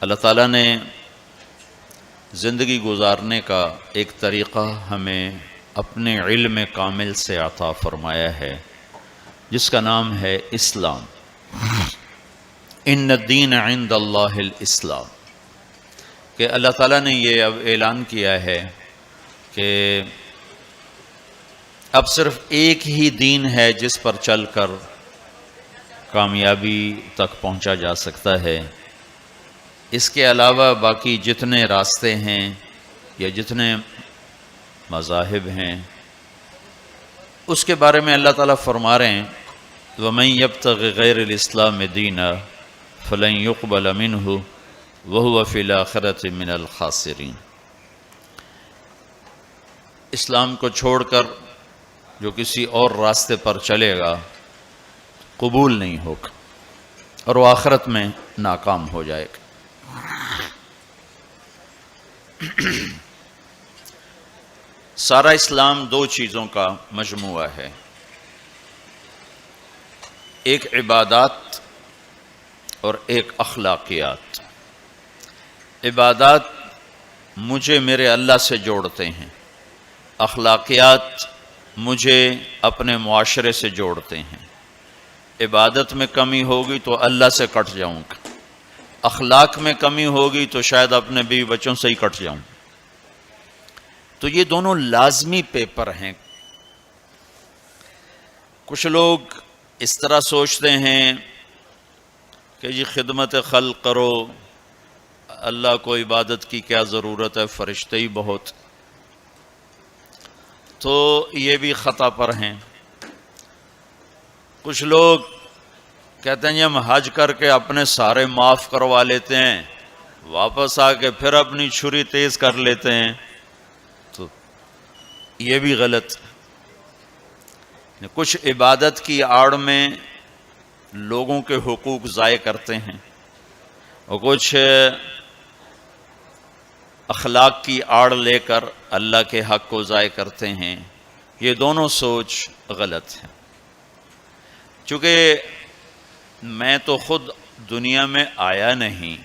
اللہ تعالیٰ نے زندگی گزارنے کا ایک طریقہ ہمیں اپنے علم کامل سے عطا فرمایا ہے، جس کا نام ہے اسلام۔ ان الدین عند اللہ الاسلام، کہ اللہ تعالیٰ نے یہ اب اعلان کیا ہے کہ اب صرف ایک ہی دین ہے جس پر چل کر کامیابی تک پہنچا جا سکتا ہے۔ اس کے علاوہ باقی جتنے راستے ہیں یا جتنے مذاہب ہیں، اس کے بارے میں اللہ تعالیٰ فرما رہے ہیں وَمَن يَبْتَغِ غَيْرَ الْإِسْلَامِ دِينًا فَلَن يُقْبَلَ مِنْهُ وَهُوَ فِي الْآخِرَةِ مِنَ الْخَاسِرِينَ۔ اسلام کو چھوڑ کر جو کسی اور راستے پر چلے گا قبول نہیں ہوگا اور وہ آخرت میں ناکام ہو جائے گا۔ سارا اسلام دو چیزوں کا مجموعہ ہے، ایک عبادات اور ایک اخلاقیات۔ عبادات مجھے میرے اللہ سے جوڑتے ہیں، اخلاقیات مجھے اپنے معاشرے سے جوڑتے ہیں۔ عبادت میں کمی ہوگی تو اللہ سے کٹ جاؤں گا، اخلاق میں کمی ہوگی تو شاید اپنے بیوی بچوں سے ہی کٹ جاؤں۔ تو یہ دونوں لازمی پیپر ہیں۔ کچھ لوگ اس طرح سوچتے ہیں کہ جی خدمت خلق کرو، اللہ کو عبادت کی کیا ضرورت ہے، فرشتے ہی بہت۔ تو یہ بھی خطا پر ہیں۔ کچھ لوگ کہتے ہیں جی ہم حج کر کے اپنے سارے معاف کروا لیتے ہیں، واپس آ کے پھر اپنی چھری تیز کر لیتے ہیں، تو یہ بھی غلط۔ کچھ عبادت کی آڑ میں لوگوں کے حقوق ضائع کرتے ہیں اور کچھ اخلاق کی آڑ لے کر اللہ کے حق کو ضائع کرتے ہیں۔ یہ دونوں سوچ غلط ہے۔ چونکہ میں تو خود دنیا میں آیا نہیں،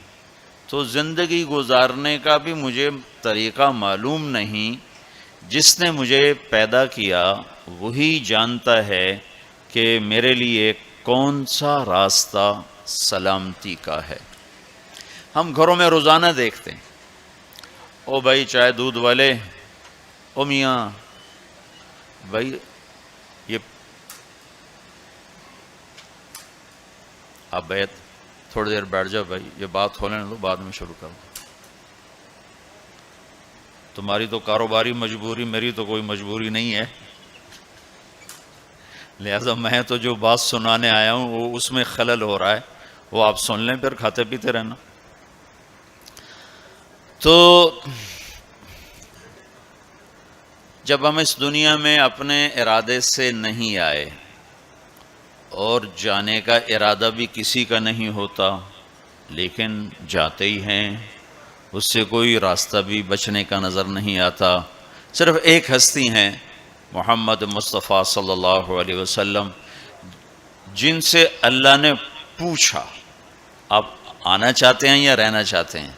تو زندگی گزارنے کا بھی مجھے طریقہ معلوم نہیں۔ جس نے مجھے پیدا کیا وہی جانتا ہے کہ میرے لیے کون سا راستہ سلامتی کا ہے۔ ہم گھروں میں روزانہ دیکھتے ہیں، او بھائی چائے دودھ والے، او میاں بھائی یہ آپ بیت تھوڑی دیر بیٹھ جاؤ بھائی، یہ بات ہو لینے دو، بعد میں شروع کرو۔ تمہاری تو کاروباری مجبوری، میری تو کوئی مجبوری نہیں ہے، لہذا میں تو جو بات سنانے آیا ہوں وہ اس میں خلل ہو رہا ہے، وہ آپ سن لیں پھر کھاتے پیتے رہنا۔ تو جب ہم اس دنیا میں اپنے ارادے سے نہیں آئے اور جانے کا ارادہ بھی کسی کا نہیں ہوتا، لیکن جاتے ہی ہیں، اس سے کوئی راستہ بھی بچنے کا نظر نہیں آتا۔ صرف ایک ہستی ہیں محمد مصطفیٰ صلی اللہ علیہ وسلم، جن سے اللہ نے پوچھا آپ آنا چاہتے ہیں یا رہنا چاہتے ہیں۔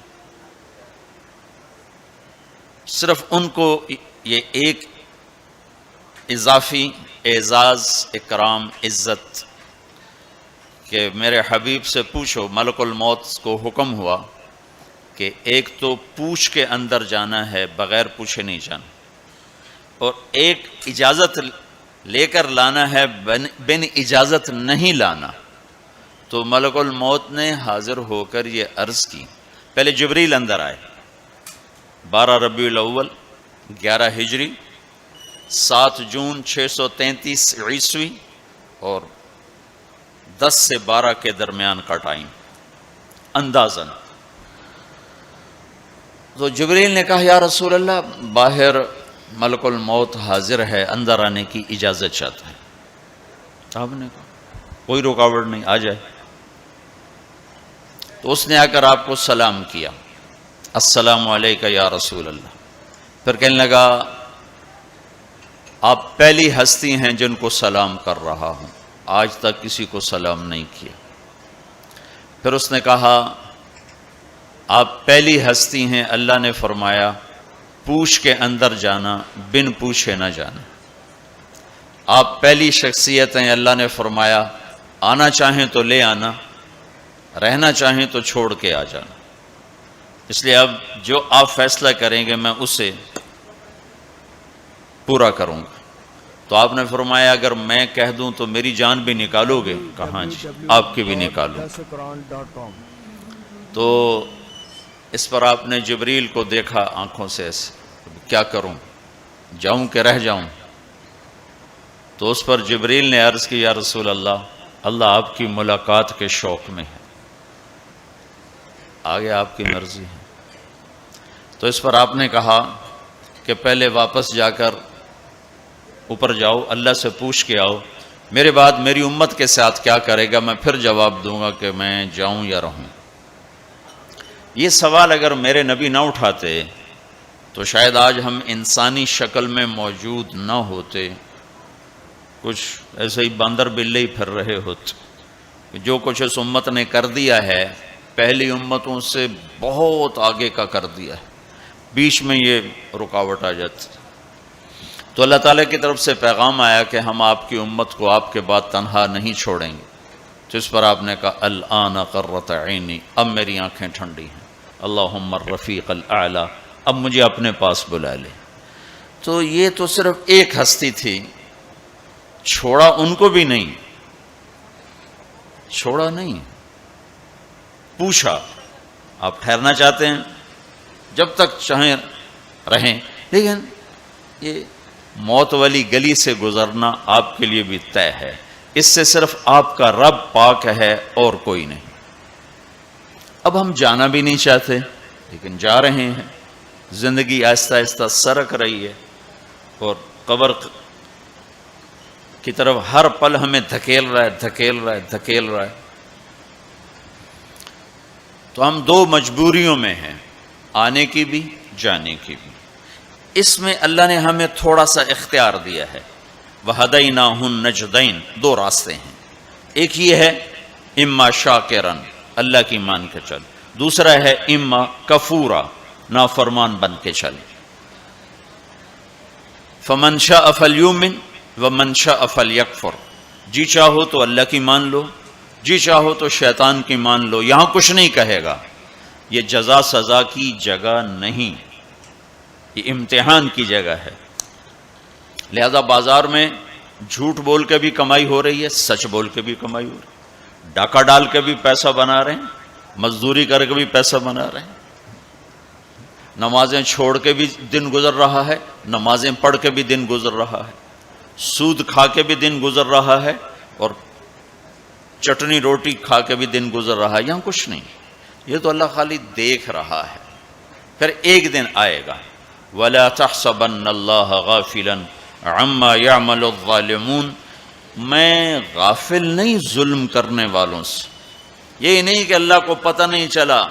صرف ان کو یہ ایک اضافی اعزاز، اکرام، عزت کہ میرے حبیب سے پوچھو۔ ملک الموت کو حکم ہوا کہ ایک تو پوچھ کے اندر جانا ہے، بغیر پوچھے نہیں جانا، اور ایک اجازت لے کر لانا ہے، بن اجازت نہیں لانا۔ تو ملک الموت نے حاضر ہو کر یہ عرض کی، پہلے جبریل اندر آئے، 12 ربیع الاول 11 ہجری 7 جون 633 عیسوی اور 10 سے 12 کے درمیان کا ٹائم اندازاً۔ تو جبریل نے کہا یا رسول اللہ، باہر ملک الموت حاضر ہے، اندر آنے کی اجازت چاہتا ہے۔ آپ نے کہا کوئی رکاوٹ نہیں، آ جائے۔ تو اس نے آ کر آپ کو سلام کیا، السلام علیکہ یا رسول اللہ۔ پھر کہنے لگا آپ پہلی ہستی ہیں جن کو سلام کر رہا ہوں، آج تک کسی کو سلام نہیں کیا۔ پھر اس نے کہا آپ پہلی ہستی ہیں، اللہ نے فرمایا پوچھ کے اندر جانا، بن پوچھے نہ جانا۔ آپ پہلی شخصیت ہیں، اللہ نے فرمایا آنا چاہیں تو لے آنا، رہنا چاہیں تو چھوڑ کے آ جانا۔ اس لیے اب جو آپ فیصلہ کریں گے میں اسے پورا کروں گا۔ تو آپ نے فرمایا اگر میں کہہ دوں تو میری جان بھی نکالو گے؟ کہاں جی، آپ کی بھی نکالوں۔ تو اس پر آپ نے جبریل کو دیکھا آنکھوں سے ایسے، کیا کروں، جاؤں کہ رہ جاؤں؟ تو اس پر جبریل نے عرض کی یا رسول اللہ، اللہ آپ کی ملاقات کے شوق میں ہے، آگے آپ کی مرضی ہے۔ تو اس پر آپ نے کہا کہ پہلے واپس جا کر اوپر جاؤ، اللہ سے پوچھ کے آؤ، میرے بعد میری امت کے ساتھ کیا کرے گا، میں پھر جواب دوں گا کہ میں جاؤں یا رہوں۔ یہ سوال اگر میرے نبی نہ اٹھاتے تو شاید آج ہم انسانی شکل میں موجود نہ ہوتے، کچھ ایسے ہی باندر بلے ہی پھر رہے ہوتے۔ جو کچھ اس امت نے کر دیا ہے پہلی امتوں سے بہت آگے کا کر دیا ہے، بیچ میں یہ رکاوٹ آ جاتی۔ تو اللہ تعالیٰ کی طرف سے پیغام آیا کہ ہم آپ کی امت کو آپ کے بعد تنہا نہیں چھوڑیں گے۔ تو اس پر آپ نے کہا الآن قرۃ عینی، اب میری آنکھیں ٹھنڈی ہیں، اللہم الرفیق الاعلی، اب مجھے اپنے پاس بلا لے۔ تو یہ تو صرف ایک ہستی تھی، چھوڑا ان کو بھی نہیں، چھوڑا نہیں، پوچھا آپ ٹھہرنا چاہتے ہیں جب تک چاہیں رہیں، لیکن یہ موت والی گلی سے گزرنا آپ کے لیے بھی طے ہے، اس سے صرف آپ کا رب پاک ہے اور کوئی نہیں۔ اب ہم جانا بھی نہیں چاہتے لیکن جا رہے ہیں، زندگی آہستہ آہستہ سرک رہی ہے اور قبر کی طرف ہر پل ہمیں دھکیل رہا ہے، دھکیل رہا ہے، دھکیل رہا ہے۔ تو ہم دو مجبوریوں میں ہیں، آنے کی بھی جانے کی بھی۔ اس میں اللہ نے ہمیں تھوڑا سا اختیار دیا ہے، وَهَدَيْنَاهُ النَّجْدَيْنِ، دو راستے ہیں، ایک یہ ہے اما شاکرن، اللہ کی مان کے چل، دوسرا ہے اما کفورا، نافرمان بن کے چل۔ فَمَنْ شَاءَ فَلْيُؤْمِنْ وَمَنْ شَاءَ فَلْيَكْفُرْ، جی چاہو تو اللہ کی مان لو، جی چاہو تو شیطان کی مان لو، یہاں کچھ نہیں کہے گا۔ یہ جزا سزا کی جگہ نہیں، یہ امتحان کی جگہ ہے۔ لہذا بازار میں جھوٹ بول کے بھی کمائی ہو رہی ہے، سچ بول کے بھی کمائی ہو رہی ہے، ڈاکہ ڈال کے بھی پیسہ بنا رہے ہیں، مزدوری کر کے بھی پیسہ بنا رہے ہیں، نمازیں چھوڑ کے بھی دن گزر رہا ہے، نمازیں پڑھ کے بھی دن گزر رہا ہے، سود کھا کے بھی دن گزر رہا ہے، اور چٹنی روٹی کھا کے بھی دن گزر رہا ہے۔ یہاں کچھ نہیں، یہ تو اللہ خالی دیکھ رہا ہے۔ پھر ایک دن آئے گا، وَلَا تَحْسَبَنَّ اللَّهَ غَافِلًا عَمَّا يَعْمَلُ الظَّالِمُونَ، میں غافل نہیں ظلم کرنے والوں سے۔ یہ نہیں کہ اللہ کو پتہ نہیں چلا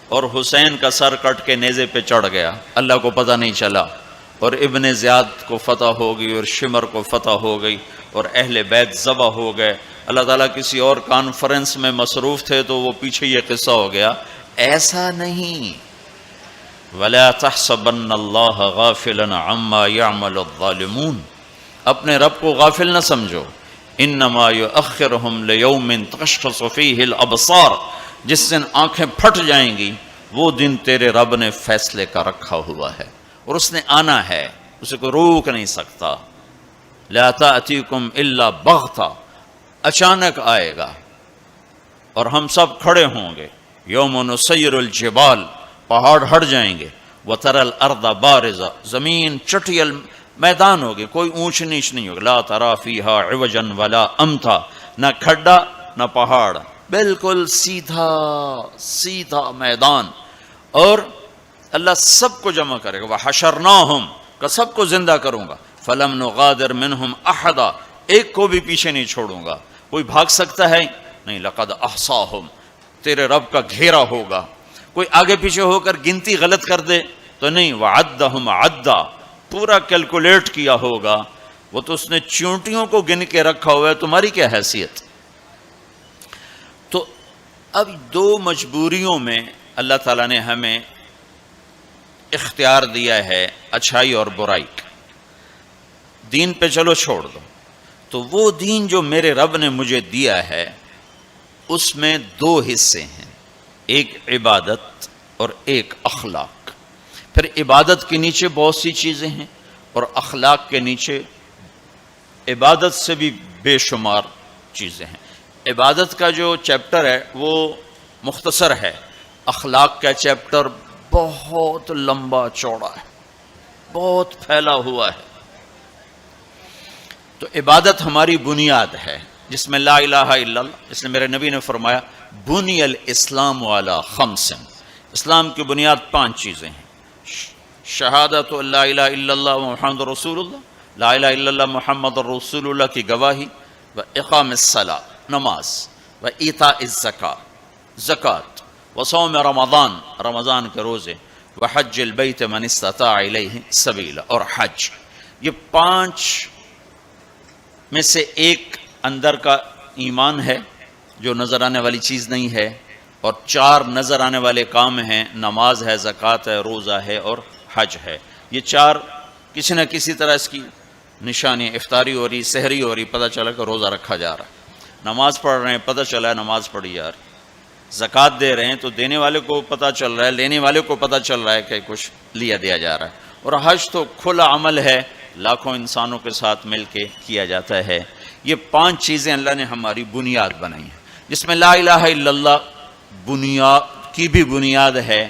اور حسین کا سر کٹ کے نیزے پہ چڑھ گیا، اللہ کو پتہ نہیں چلا، اور ابن زیاد کو فتح ہو گئی اور شمر کو فتح ہو گئی اور اہل بیت ذبح ہو گئے، اللہ تعالیٰ کسی اور کانفرنس میں مصروف تھے تو وہ پیچھے یہ قصہ ہو گیا، ایسا نہیں۔ وَلَا تَحْسَبَنَّ اللَّهَ غَافِلًا عَمَّا يَعْمَلُ الظَّالِمُونَ، اپنے رب کو غافل نہ سمجھو، إِنَّمَا يُؤَخِّرُهُمْ لِيَوْمٍ تَشْخَصُ فِيهِ الْأَبْصَارُ، جس دن آنکھیں پھٹ جائیں گی وہ دن تیرے رب نے فیصلے کا رکھا ہوا ہے اور اس نے آنا ہے، اسے کوئی روک نہیں سکتا۔ لَا تَأْتِيكُمْ إِلَّا بَغْتَةً، اچانک آئے گا اور ہم سب کھڑے ہوں گے۔ یوم نسیر الجبال، پہاڑ ہٹ جائیں گے، وَتَرَى الْأَرْضَ بَارِزَةً، زمین چٹیل میدان ہوگی، کوئی اونچ نیچ نہیں ہوگی، لَا تَرَى فِيهَا عِوَجًا وَلَا أَمْتًا، نہ کھڈا نہ پہاڑ، بالکل سیدھا سیدھا میدان، اور اللہ سب کو جمع کرے گا، وَحَشَرْنَاهُمْ، کہ سب کو زندہ کروں گا، فَلَمْ نُغَادِرْ مِنْهُمْ أَحَدًا، ایک کو بھی پیچھے نہیں چھوڑوں گا، کوئی بھاگ سکتا ہے نہیں، لَقَدْ أَحْصَاهُمْ، تیرے رب کا گھیرا ہوگا، کوئی آگے پیچھے ہو کر گنتی غلط کر دے تو نہیں، وَعَدَّهُمْ عَدًّا، پورا کیلکولیٹ کیا ہوگا، وہ تو اس نے چونٹیوں کو گن کے رکھا ہوا ہے، تمہاری کیا حیثیت۔ تو اب دو مجبوریوں میں اللہ تعالیٰ نے ہمیں اختیار دیا ہے اچھائی اور برائی کا، دین پہ چلو چھوڑ دو، تو وہ دین جو میرے رب نے مجھے دیا ہے اس میں دو حصے ہیں، ایک عبادت اور ایک اخلاق۔ پھر عبادت کے نیچے بہت سی چیزیں ہیں اور اخلاق کے نیچے عبادت سے بھی بے شمار چیزیں ہیں۔ عبادت کا جو چیپٹر ہے وہ مختصر ہے، اخلاق کا چیپٹر بہت لمبا چوڑا ہے، بہت پھیلا ہوا ہے۔ تو عبادت ہماری بنیاد ہے جس میں لا الہ الا اللہ، اس نے میرے نبی نے فرمایا بنی الاسلام علی خمس، اسلام کی بنیاد 5 چیزیں ہیں، شہادت لا الہ الا اللہ محمد رسول اللہ، لا الہ الا اللہ محمد رسول اللہ کی گواہی، و اقام الصلاۃ نماز، و ایتاء الزکاۃ زکوٰۃ، و صوم رمضان رمضان کے روزے، و حج البیت من استطاع الیہ سبیلا، اور حج۔ یہ 5 میں سے ایک اندر کا ایمان ہے جو نظر آنے والی چیز نہیں ہے، اور 4 نظر آنے والے کام ہیں، نماز ہے، زکوٰۃ ہے، روزہ ہے اور حج ہے۔ یہ 4 کسی نہ کسی طرح اس کی نشانی، افطاری ہو رہی، سحری ہو رہی، پتہ چلا کہ روزہ رکھا جا رہا ہے، نماز پڑھ رہے ہیں، پتہ چلا ہے نماز پڑھی جا رہی، زکوٰۃ دے رہے ہیں تو دینے والے کو پتہ چل رہا ہے، لینے والے کو پتہ چل رہا ہے کہ کچھ لیا دیا جا رہا ہے، اور حج تو کھلا عمل ہے، لاکھوں انسانوں کے ساتھ مل کے کیا جاتا ہے۔ یہ 5 چیزیں اللہ نے ہماری بنیاد بنائی ہیں، جس میں لا الہ الا اللہ بنیاد کی بھی بنیاد ہے۔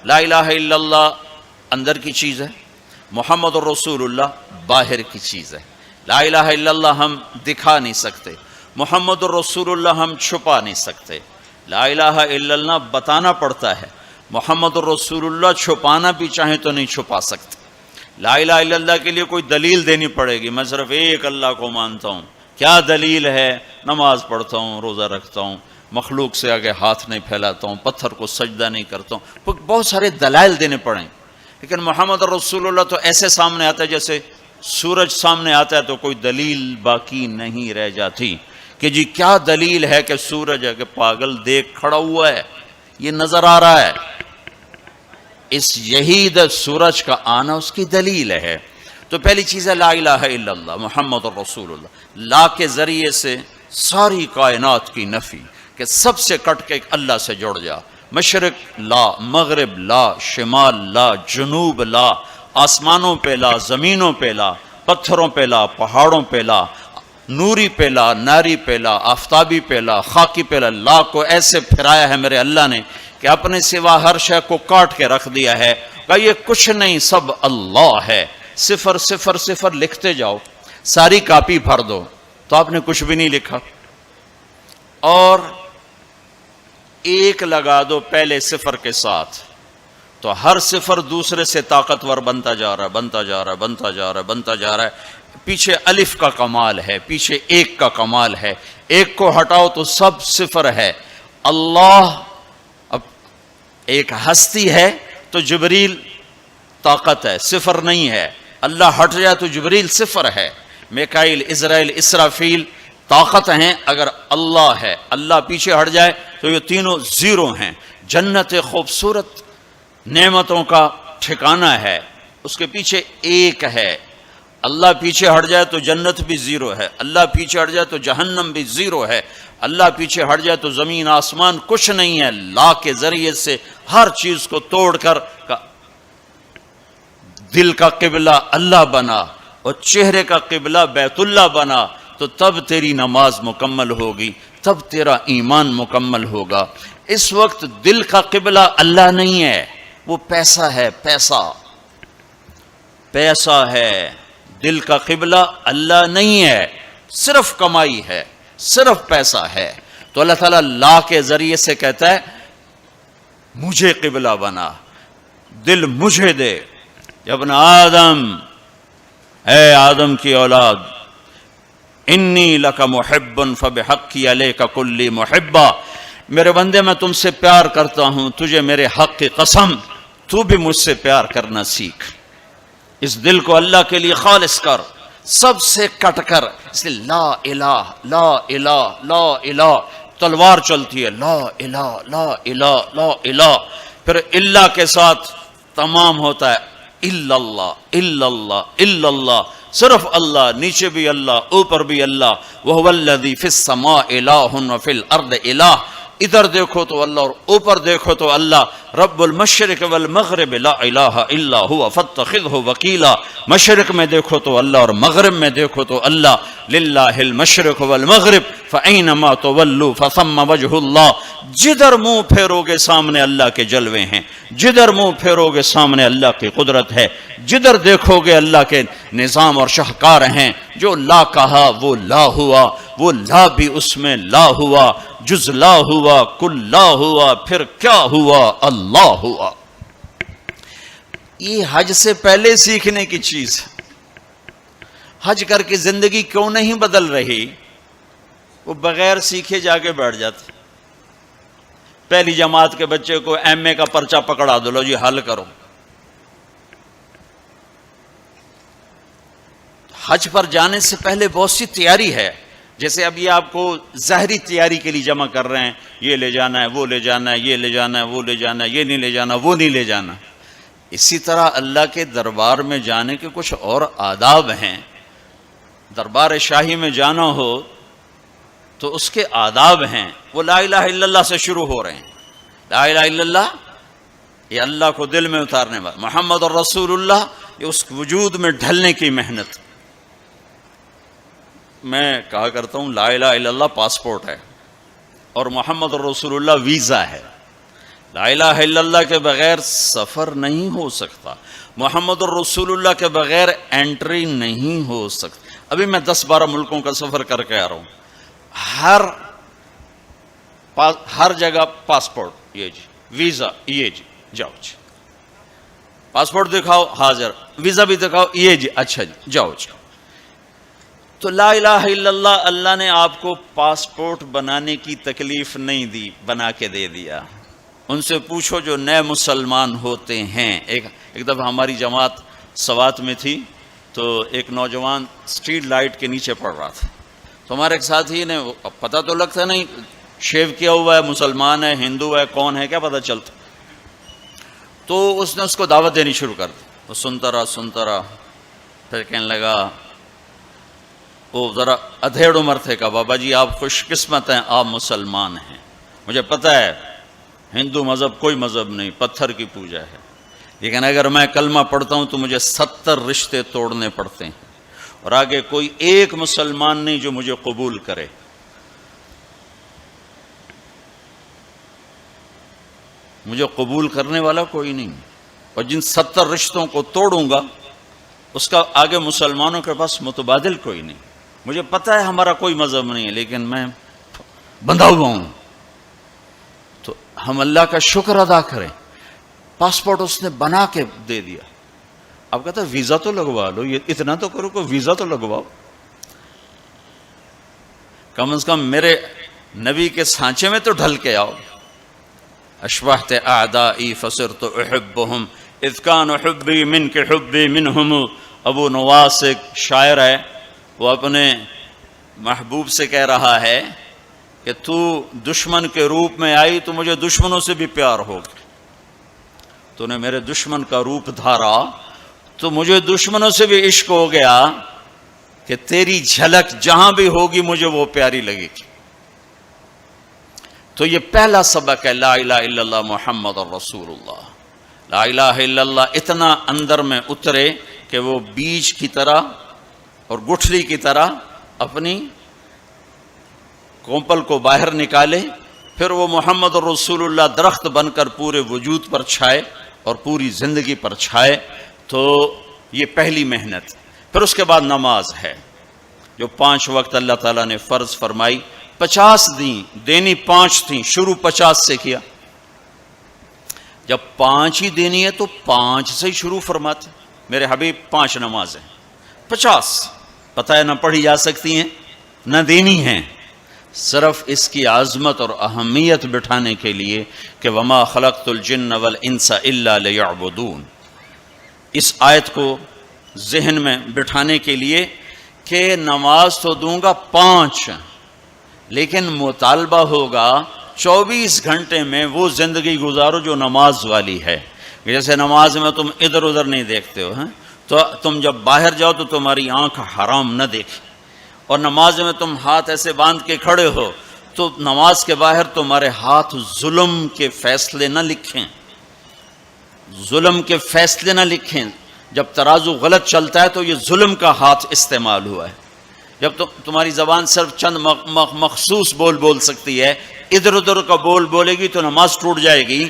لا الہ الا اللہ اندر کی چیز ہے، محمد الرسول اللہ باہر کی چیز ہے۔ لا الہ الا اللہ ہم دکھا نہیں سکتے، محمد الرسول اللہ ہم چھپا نہیں سکتے۔ لا الہ الا اللہ بتانا پڑتا ہے، محمد الرسول اللہ چھپانا بھی چاہیں تو نہیں چھپا سکتے۔ لا الہ الا اللہ کے لیے کوئی دلیل دینی پڑے گی، میں صرف ایک اللہ کو مانتا ہوں، کیا دلیل ہے؟ نماز پڑھتا ہوں، روزہ رکھتا ہوں، مخلوق سے آگے ہاتھ نہیں پھیلاتا ہوں، پتھر کو سجدہ نہیں کرتا ہوں، بہت سارے دلائل دینے پڑیں۔ لیکن محمد رسول اللہ تو ایسے سامنے آتا ہے جیسے سورج سامنے آتا ہے تو کوئی دلیل باقی نہیں رہ جاتی کہ جی کیا دلیل ہے کہ سورج ہے کہ پاگل دیکھ کھڑا ہوا ہے، یہ نظر آ رہا ہے، اس یہی سورج کا آنا اس کی دلیل ہے۔ تو پہلی چیز ہے لا الہ الا اللہ محمد رسول اللہ، لا کے ذریعے سے ساری کائنات کی نفی کہ سب سے کٹ کے اللہ سے جڑ جا، مشرق لا، مغرب لا، شمال لا، جنوب لا، آسمانوں پہ لا، زمینوں پہ لا، پتھروں پہ لا، پہاڑوں پہ لا، نوری پہ لا، ناری پہ لا، آفتابی پہ لا، خاکی پہ لا۔ لا کو ایسے پھرایا ہے میرے اللہ نے کہ اپنے سوا ہر شے کو کاٹ کے رکھ دیا ہے، کہ یہ کچھ نہیں، سب اللہ ہے۔ 0 0 0 لکھتے جاؤ، ساری کاپی بھر دو تو آپ نے کچھ بھی نہیں لکھا، اور 1 لگا دو پہلے 0 کے ساتھ تو ہر 0 دوسرے سے طاقتور بنتا جا رہا ہے، بنتا جا رہا ہے، بنتا جا رہا ہے، بنتا جا رہا ہے۔ پیچھے الف کا کمال ہے، پیچھے 1 کا کمال ہے، 1 کو ہٹاؤ تو سب 0 ہے۔ اللہ اب ایک ہستی ہے تو جبریل طاقت ہے، 0 نہیں ہے۔ اللہ ہٹ جائے تو جبریل 0 ہے، میکائیل، اسرائیل، اسرافیل طاقت ہیں اگر اللہ ہے، اللہ پیچھے ہٹ جائے تو یہ تینوں 0 ہیں۔ جنت خوبصورت نعمتوں کا ٹھکانہ ہے، اس کے پیچھے 1 ہے، اللہ پیچھے ہٹ جائے تو جنت بھی 0 ہے، اللہ پیچھے ہٹ جائے تو جہنم بھی 0 ہے، اللہ پیچھے ہٹ جائے تو زمین آسمان کچھ نہیں ہے۔ لا کے ذریعے سے ہر چیز کو توڑ کر دل کا قبلہ اللہ بنا اور چہرے کا قبلہ بیت اللہ بنا، تو تب تیری نماز مکمل ہوگی، تب تیرا ایمان مکمل ہوگا۔ اس وقت دل کا قبلہ اللہ نہیں ہے، وہ پیسہ ہے، پیسہ ہے، دل کا قبلہ اللہ نہیں ہے، صرف کمائی ہے، صرف پیسہ ہے۔ تو اللہ تعالیٰ لا کے ذریعے سے کہتا ہے مجھے قبلہ بنا، دل مجھے دے۔ ابن آدم، اے آدم کی اولاد، انی لک محب فبحقی علیک کلی محبہ، میرے بندے میں تم سے پیار کرتا ہوں، تجھے میرے حق کی قسم تو بھی مجھ سے پیار کرنا سیکھ۔ اس دل کو اللہ کے لیے خالص کر، سب سے کٹ کر، اس لیے لا الہ لا الہ لا الہ، تلوار چلتی ہے لا الہ لا الہ لا الہ، پھر اللہ کے ساتھ تمام ہوتا ہے، الا اللہ الا اللہ الا اللہ، صرف اللہ، نیچے بھی اللہ اوپر بھی اللہ، وَهُوَ الَّذِي فِي السَّمَاءِ إِلَٰهٌ وَفِي الْأَرْضِ إِلَٰهٌ، ادھر دیکھو تو اللہ اور اوپر دیکھو تو اللہ، رب المشرق والمغرب لا الہ الا هو فاتخذه وکیلا، مشرق میں دیکھو تو اللہ اور مغرب میں دیکھو تو اللہ، للہ المشرق والمغرب فأینما تولوا فثم وجہ اللہ، جدھر منہ پھیرو گے سامنے اللہ کے جلوے ہیں، جدھر منہ پھیرو گے سامنے اللہ کی قدرت ہے، جدھر دیکھو گے اللہ کے نظام اور شاہکار ہیں، جو لا کہا وہ لا ہوا، وہ لا بھی اس میں لا ہوا، جز لا ہوا کل لا ہوا، پھر کیا ہوا؟ اللہ ہوا۔ یہ حج سے پہلے سیکھنے کی چیز ہے۔ حج کر کے زندگی کیوں نہیں بدل رہی؟ وہ بغیر سیکھے جا کے بیٹھ جاتے، پہلی جماعت کے بچے کو ایم اے کا پرچہ پکڑا دو، لو جی حل کرو۔ حج پر جانے سے پہلے بہت سی تیاری ہے، جیسے اب یہ آپ کو ظاہری تیاری کے لیے جمع کر رہے ہیں، یہ لے جانا ہے، وہ لے جانا ہے، یہ لے جانا ہے، وہ لے جانا ہے، یہ نہیں لے جانا، وہ نہیں لے جانا۔ اسی طرح اللہ کے دربار میں جانے کے کچھ اور آداب ہیں۔ دربار شاہی میں جانا ہو تو اس کے آداب ہیں، وہ لا الہ الا اللہ سے شروع ہو رہے ہیں۔ لا الہ الا اللہ یہ اللہ کو دل میں اتارنے والا، محمد الرسول اللہ یہ اس وجود میں ڈھلنے کی محنت۔ میں کہا کرتا ہوں لا الہ الا اللہ پاسپورٹ ہے اور محمد الرسول اللہ ویزا ہے۔ لا الہ الا اللہ کے بغیر سفر نہیں ہو سکتا، محمد الرسول اللہ کے بغیر انٹری نہیں ہو سکتی۔ ابھی میں 10-12 ملکوں کا سفر کر کے آ رہا ہوں، ہر جگہ پاسپورٹ یہ جی، ویزا یہ جی، جاؤ جی، پاسپورٹ دکھاؤ حاضر، ویزا بھی دکھاؤ یہ جی، اچھا جی جاؤ جی۔ تو لا الہ الا اللہ، اللہ نے آپ کو پاسپورٹ بنانے کی تکلیف نہیں دی، بنا کے دے دیا۔ ان سے پوچھو جو نئے مسلمان ہوتے ہیں۔ ایک دفعہ ہماری جماعت سوات میں تھی تو ایک نوجوان اسٹریٹ لائٹ کے نیچے پڑ رہا تھا، تو ہمارے ایک ساتھی نے، پتہ تو لگتا نہیں شیو کیا ہوا ہے، مسلمان ہے، ہندو ہے، کون ہے، کیا پتہ چلتا، تو اس نے اس کو دعوت دینی شروع کر دی۔ وہ سنتا رہا، پھر کہنے لگا، وہ ذرا ادھیڑ عمر تھے، کہا بابا جی آپ خوش قسمت ہیں، آپ مسلمان ہیں، مجھے پتہ ہے ہندو مذہب کوئی مذہب نہیں، پتھر کی پوجا ہے، لیکن اگر میں کلمہ پڑھتا ہوں تو مجھے 70 رشتے توڑنے پڑتے ہیں، اور آگے کوئی ایک مسلمان نہیں جو مجھے قبول کرے۔ مجھے قبول کرنے والا کوئی نہیں، اور جن 70 رشتوں کو توڑوں گا اس کا آگے مسلمانوں کے پاس متبادل کوئی نہیں۔ مجھے پتہ ہے ہمارا کوئی مذہب نہیں ہے، لیکن میں بندھا ہوا ہوں۔ تو ہم اللہ کا شکر ادا کریں، پاسپورٹ اس نے بنا کے دے دیا۔ اب کہتا ہے ویزا تو لگوا لو، یہ اتنا تو کرو کہ ویزا تو لگواؤ، کم از کم میرے نبی کے سانچے میں تو ڈھل کے آؤ۔ اشبہت اعدائی فصرت احبہم اذ کان حبی منک حبی منہم۔ ابو نواس ایک شاعر ہے، وہ اپنے محبوب سے کہہ رہا ہے کہ تو دشمن کے روپ میں آئی تو مجھے دشمنوں سے بھی پیار ہو گیا، تو نے میرے دشمن کا روپ دھارا تو مجھے دشمنوں سے بھی عشق ہو گیا کہ تیری جھلک جہاں بھی ہوگی مجھے وہ پیاری لگے گی۔ تو یہ پہلا سبق ہے لا الہ الا اللہ محمد الرسول اللہ۔ لا الہ الا اللہ اتنا اندر میں اترے کہ وہ بیج کی طرح اور گٹھلی کی طرح اپنی کومپل کو باہر نکالے، پھر وہ محمد الرسول اللہ درخت بن کر پورے وجود پر چھائے اور پوری زندگی پر چھائے۔ تو یہ پہلی محنت۔ پھر اس کے بعد نماز ہے جو 5 وقت اللہ تعالیٰ نے فرض فرمائی، 50 دینی 5 تھیں، شروع 50 سے کیا۔ جب 5 ہی دینی ہے تو 5 سے ہی شروع فرماتے۔ میرے حبیب 5 نمازیں 50، پتہ ہے نہ پڑھی جا سکتی ہیں نہ دینی ہیں، صرف اس کی عظمت اور اہمیت بٹھانے کے لیے کہ وما خلقت الجن والانس الا لیعبدون۔ اس آیت کو ذہن میں بٹھانے کے لیے کہ نماز تو دوں گا 5، لیکن مطالبہ ہوگا 24 گھنٹے میں وہ زندگی گزارو جو نماز والی ہے. جیسے نماز میں تم ادھر ادھر نہیں دیکھتے ہو، تو تم جب باہر جاؤ تو تمہاری آنکھ حرام نہ دیکھے، اور نماز میں تم ہاتھ ایسے باندھ کے کھڑے ہو تو نماز کے باہر تمہارے ہاتھ ظلم کے فیصلے نہ لکھیں، ظلم کے فیصلے نہ لکھیں. جب ترازو غلط چلتا ہے تو یہ ظلم کا ہاتھ استعمال ہوا ہے. جب تمہاری زبان صرف چند مخصوص بول سکتی ہے، ادھر ادھر کا بولے گی تو نماز ٹوٹ جائے گی.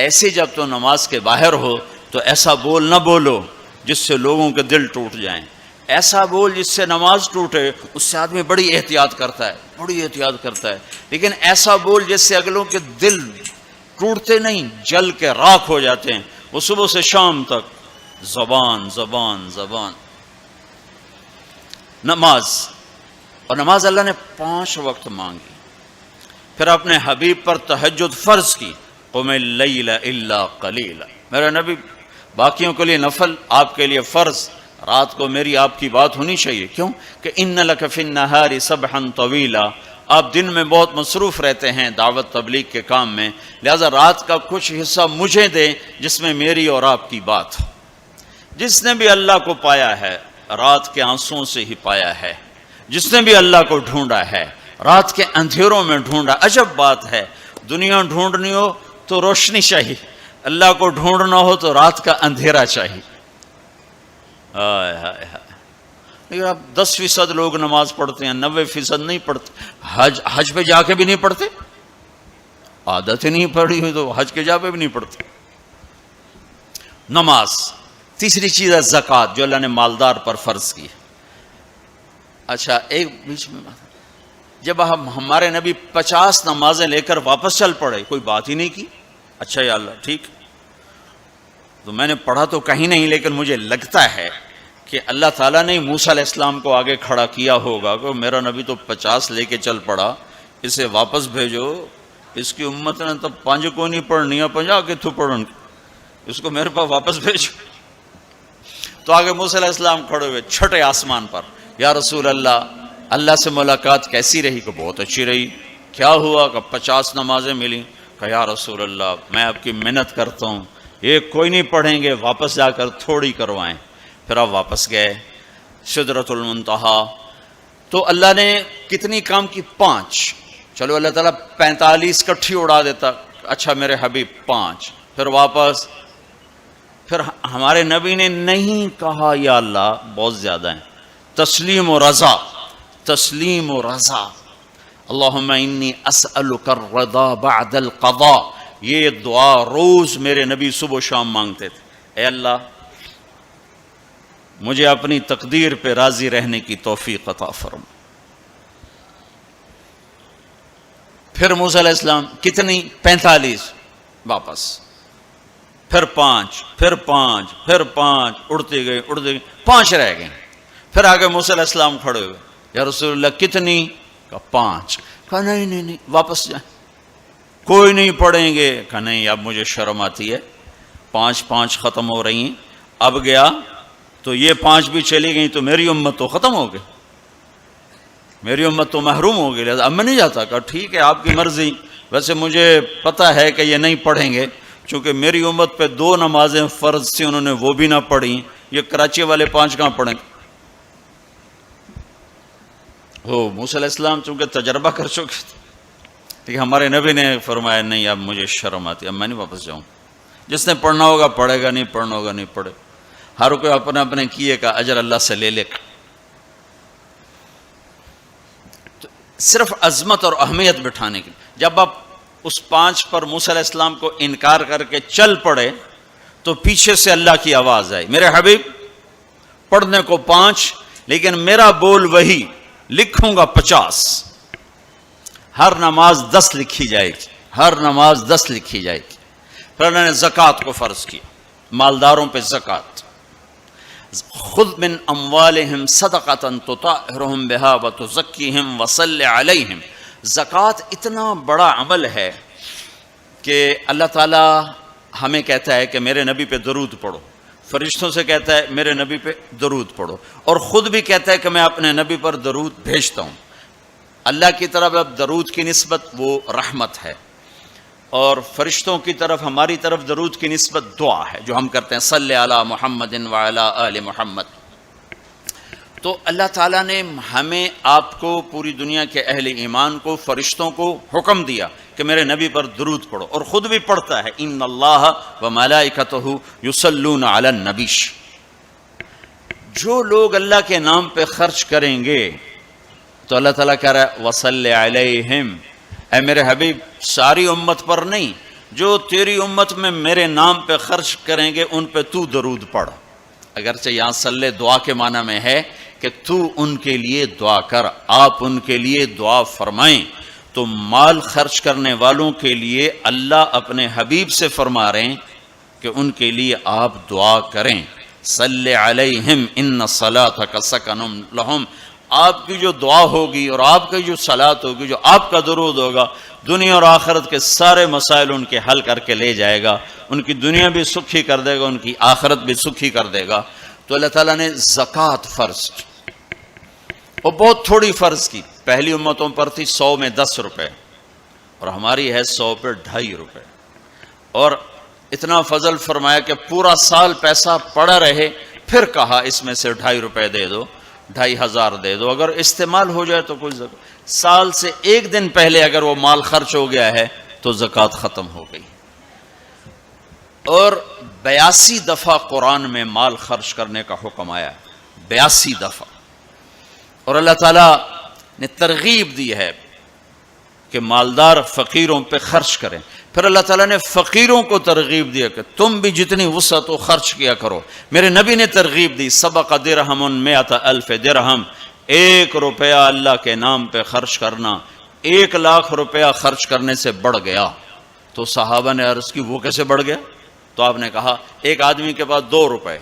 ایسے جب تو نماز کے باہر ہو تو ایسا بول نہ بولو جس سے لوگوں کے دل ٹوٹ جائیں. ایسا بول جس سے نماز ٹوٹے، اس سے آدمی بڑی احتیاط کرتا ہے. لیکن ایسا بول جس سے اگلوں کے دل ٹوٹتے نہیں، جل کے راکھ ہو جاتے ہیں. وہ صبح سے شام تک زبان زبان زبان. نماز اللہ نے 5 وقت مانگی. پھر اپنے حبیب پر تہجد فرض کی. قم اللیل الا قلیلا، میرا نبی باقیوں کے لیے نفل، آپ کے لیے فرض. رات کو میری آپ کی بات ہونی چاہیے. کیوں کہ ان لک فی النہار سبحا طویلا، آپ دن میں بہت مصروف رہتے ہیں دعوت تبلیغ کے کام میں، لہذا رات کا کچھ حصہ مجھے دیں جس میں میری اور آپ کی بات ہو. جس نے بھی اللہ کو پایا ہے رات کے آنسوؤں سے ہی پایا ہے. جس نے بھی اللہ کو ڈھونڈا ہے رات کے اندھیروں میں ڈھونڈا. عجب بات ہے، دنیا ڈھونڈنی ہو تو روشنی چاہیے، اللہ کو ڈھونڈنا ہو تو رات کا اندھیرا چاہیے. لیکن اب 10% لوگ نماز پڑھتے ہیں، 90% نہیں پڑھتے. حج پہ جا کے بھی نہیں پڑھتے، عادت ہی نہیں پڑھی ہوئی تو حج کے جا پہ بھی نہیں پڑھتے. نماز. تیسری چیز ہے زکوٰۃ، جو اللہ نے مالدار پر فرض کی. اچھا ایک بیچ میں جب ہمارے نبی 50 نمازیں لے کر واپس چل پڑے، کوئی بات ہی نہیں کی. اچھا یا اللہ ٹھیک، تو میں نے پڑھا تو کہیں نہیں، لیکن مجھے لگتا ہے کہ اللہ تعالیٰ نے موسیٰ علیہ السلام کو آگے کھڑا کیا ہوگا کہ میرا نبی تو 50 لے کے چل پڑا، اسے واپس بھیجو. اس کی امت نے تو 5 کو نہیں پڑھنی ہے، 50 کتوں پڑھن، اس کو میرے پاس واپس بھیجو. تو آگے موسیٰ علیہ السلام کھڑے ہوئے چھٹے آسمان پر. یا رسول اللہ سے ملاقات کیسی رہی؟ کہ بہت اچھی رہی. کیا ہوا؟ کہ 50 نمازیں ملی. کہ یا رسول اللہ میں آپ کی محنت کرتا ہوں، ایک کوئی نہیں پڑھیں گے، واپس جا کر تھوڑی کروائیں. پھر آپ واپس گئے سدرۃ المنتہا. تو اللہ نے کتنی کام کی؟ 5. چلو اللہ تعالیٰ 45 کٹھی اڑا دیتا. اچھا میرے حبیب 5. پھر واپس. پھر ہمارے نبی نے نہیں کہا یا اللہ بہت زیادہ ہیں. تسلیم و رضا، تسلیم و رضا. اللہم انی اسألک الرضا بعد القضاء. یہ دعا روز میرے نبی صبح و شام مانگتے تھے. اے اللہ مجھے اپنی تقدیر پہ راضی رہنے کی توفیق عطا فرما. پھر موسیٰ علیہ السلام کتنی؟ 45 واپس. پھر 5، پھر 5، پھر 5، اڑتے گئے 5 رہ گئے. پھر آگے موسیٰ علیہ السلام کھڑے ہوئے. یا رسول اللہ کتنی؟ کہا 5. کہا نہیں واپس جائیں، کوئی نہیں پڑھیں گے. کہا نہیں اب مجھے شرم آتی ہے، 5 ختم ہو رہی ہیں. اب گیا تو یہ 5 بھی چلی گئیں تو میری امت تو ختم ہو گئی، میری امت تو محروم ہو گئی. اب میں نہیں جاتا. کہا ٹھیک ہے آپ کی مرضی، ویسے مجھے پتا ہے کہ یہ نہیں پڑھیں گے، چونکہ میری امت پہ 2 نمازیں فرض تھیں، انہوں نے وہ بھی نہ پڑھی. یہ کراچی والے 5 کہاں پڑھیں؟ موسیٰ علیہ السلام چونکہ تجربہ کر چکے تھے، لیکن ہمارے نبی نے فرمایا نہیں اب مجھے شرم آتی، اب میں نہیں واپس جاؤں. جس نے پڑھنا ہوگا پڑھے گا، نہیں پڑھنا ہوگا نہیں پڑھے. ہر کوئی اپنے اپنے کیے کا اجر اللہ سے لے لے. صرف عظمت اور اہمیت بٹھانے کی. جب آپ اس 5 پر موسیٰ علیہ السلام کو انکار کر کے چل پڑے تو پیچھے سے اللہ کی آواز آئی، میرے حبیب پڑھنے کو 5 لیکن میرا بول وہی، لکھوں گا 50. ہر نماز 10 لکھی جائے گی، ہر نماز 10 لکھی جائے گی. پھر اللہ نے زکوٰۃ کو فرض کیا، مالداروں پہ زکوٰۃ. خذ من اموالہم صدقۃ تطہرہم بہا وتزکیہم وصلی علیہم. زکوٰۃ اتنا بڑا عمل ہے کہ اللہ تعالیٰ ہمیں کہتا ہے کہ میرے نبی پہ درود پڑھو، فرشتوں سے کہتا ہے میرے نبی پہ درود پڑھو، اور خود بھی کہتا ہے کہ میں اپنے نبی پر درود بھیجتا ہوں. اللہ کی طرف اب درود کی نسبت وہ رحمت ہے، اور فرشتوں کی طرف ہماری طرف درود کی نسبت دعا ہے جو ہم کرتے ہیں، صلی علی محمد وعلی آل محمد۔ تو اللہ تعالیٰ نے ہمیں، آپ کو، پوری دنیا کے اہل ایمان کو، فرشتوں کو حکم دیا کہ میرے نبی پر درود پڑھو، اور خود بھی پڑھتا ہے، ان اللہ و ملائکتہ یصلون علی النبی۔ جو لوگ اللہ کے نام پہ خرچ کریں گے تو اللہ تعالیٰ کہہ رہا ہے وصلی علیہم، اے میرے حبیب ساری امت پر نہیں، جو تیری امت میں میرے نام پہ خرچ کریں گے ان پہ تو درود پڑھ۔ اگرچہ یہاں صلی دعا کے معنی میں ہے کہ تو ان کے لیے دعا کر، آپ ان کے لیے دعا فرمائیں۔ تو مال خرچ کرنے والوں کے لیے اللہ اپنے حبیب سے فرما رہے ہیں کہ ان کے لیے آپ دعا کریں، صلی علیہم ان صلاتک سکن لہم۔ آپ کی جو دعا ہوگی اور آپ کی جو صلات ہوگی، جو آپ کا درود ہوگا، دنیا اور آخرت کے سارے مسائل ان کے حل کر کے لے جائے گا، ان کی دنیا بھی سکھی کر دے گا، ان کی آخرت بھی سکھی کر دے گا۔ تو اللہ تعالیٰ نے زکوٰۃ فرض کی، اور بہت تھوڑی فرض کی۔ پہلی امتوں پر تھی 100 میں 10 روپے، اور ہماری ہے 100 پہ 2.5 روپے، اور اتنا فضل فرمایا کہ پورا سال پیسہ پڑا رہے، پھر کہا اس میں سے 2.5 روپے دے دو، 2,500 دے دو، اگر استعمال ہو جائے تو کوئی زکوٰۃ۔ سال سے ایک دن پہلے اگر وہ مال خرچ ہو گیا ہے تو زکوٰۃ ختم ہو گئی۔ اور 82 دفعہ قرآن میں مال خرچ کرنے کا حکم آیا، 82 دفعہ، اور اللہ تعالیٰ نے ترغیب دی ہے کہ مالدار فقیروں پہ خرچ کریں۔ پھر اللہ تعالیٰ نے فقیروں کو ترغیب دیا کہ تم بھی جتنی وسعت ہو خرچ کیا کرو۔ میرے نبی نے ترغیب دی، سبق درہم 100,000 درہم، 1 روپیہ اللہ کے نام پہ خرچ کرنا 1 لاکھ روپیہ خرچ کرنے سے بڑھ گیا۔ تو صحابہ نے عرض کی وہ کیسے بڑھ گیا؟ تو آپ نے کہا ایک آدمی کے پاس 2 روپے،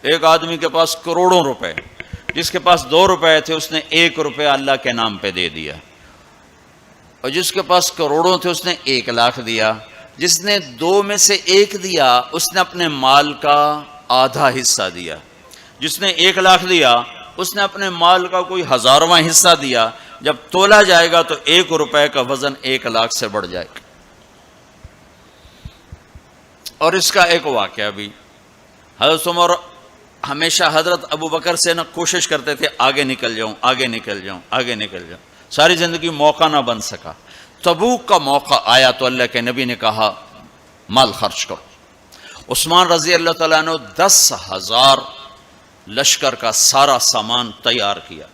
ایک آدمی کے پاس کروڑوں روپے، جس کے پاس 2 روپے تھے اس نے 1 روپیہ اللہ کے نام پہ دے دیا، اور جس کے پاس کروڑوں تھے اس نے 1 لاکھ دیا۔ جس نے 2 میں سے 1 دیا اس نے اپنے مال کا آدھا حصہ دیا، جس نے 1 لاکھ دیا اس نے اپنے مال کا کوئی 1000واں حصہ دیا۔ جب تولا جائے گا تو 1 روپے کا وزن 1 لاکھ سے بڑھ جائے گا۔ اور اس کا ایک واقعہ بھی، حضرت عمر ہمیشہ حضرت ابو بکر سے کوشش کرتے تھے آگے نکل جاؤں، آگے نکل جاؤں، آگے نکل جاؤں، ساری زندگی موقع نہ بن سکا۔ تبوک کا موقع آیا تو اللہ کے نبی نے کہا مال خرچ کرو۔ عثمان رضی اللہ تعالیٰ نے 10,000 لشکر کا سارا سامان تیار کیا،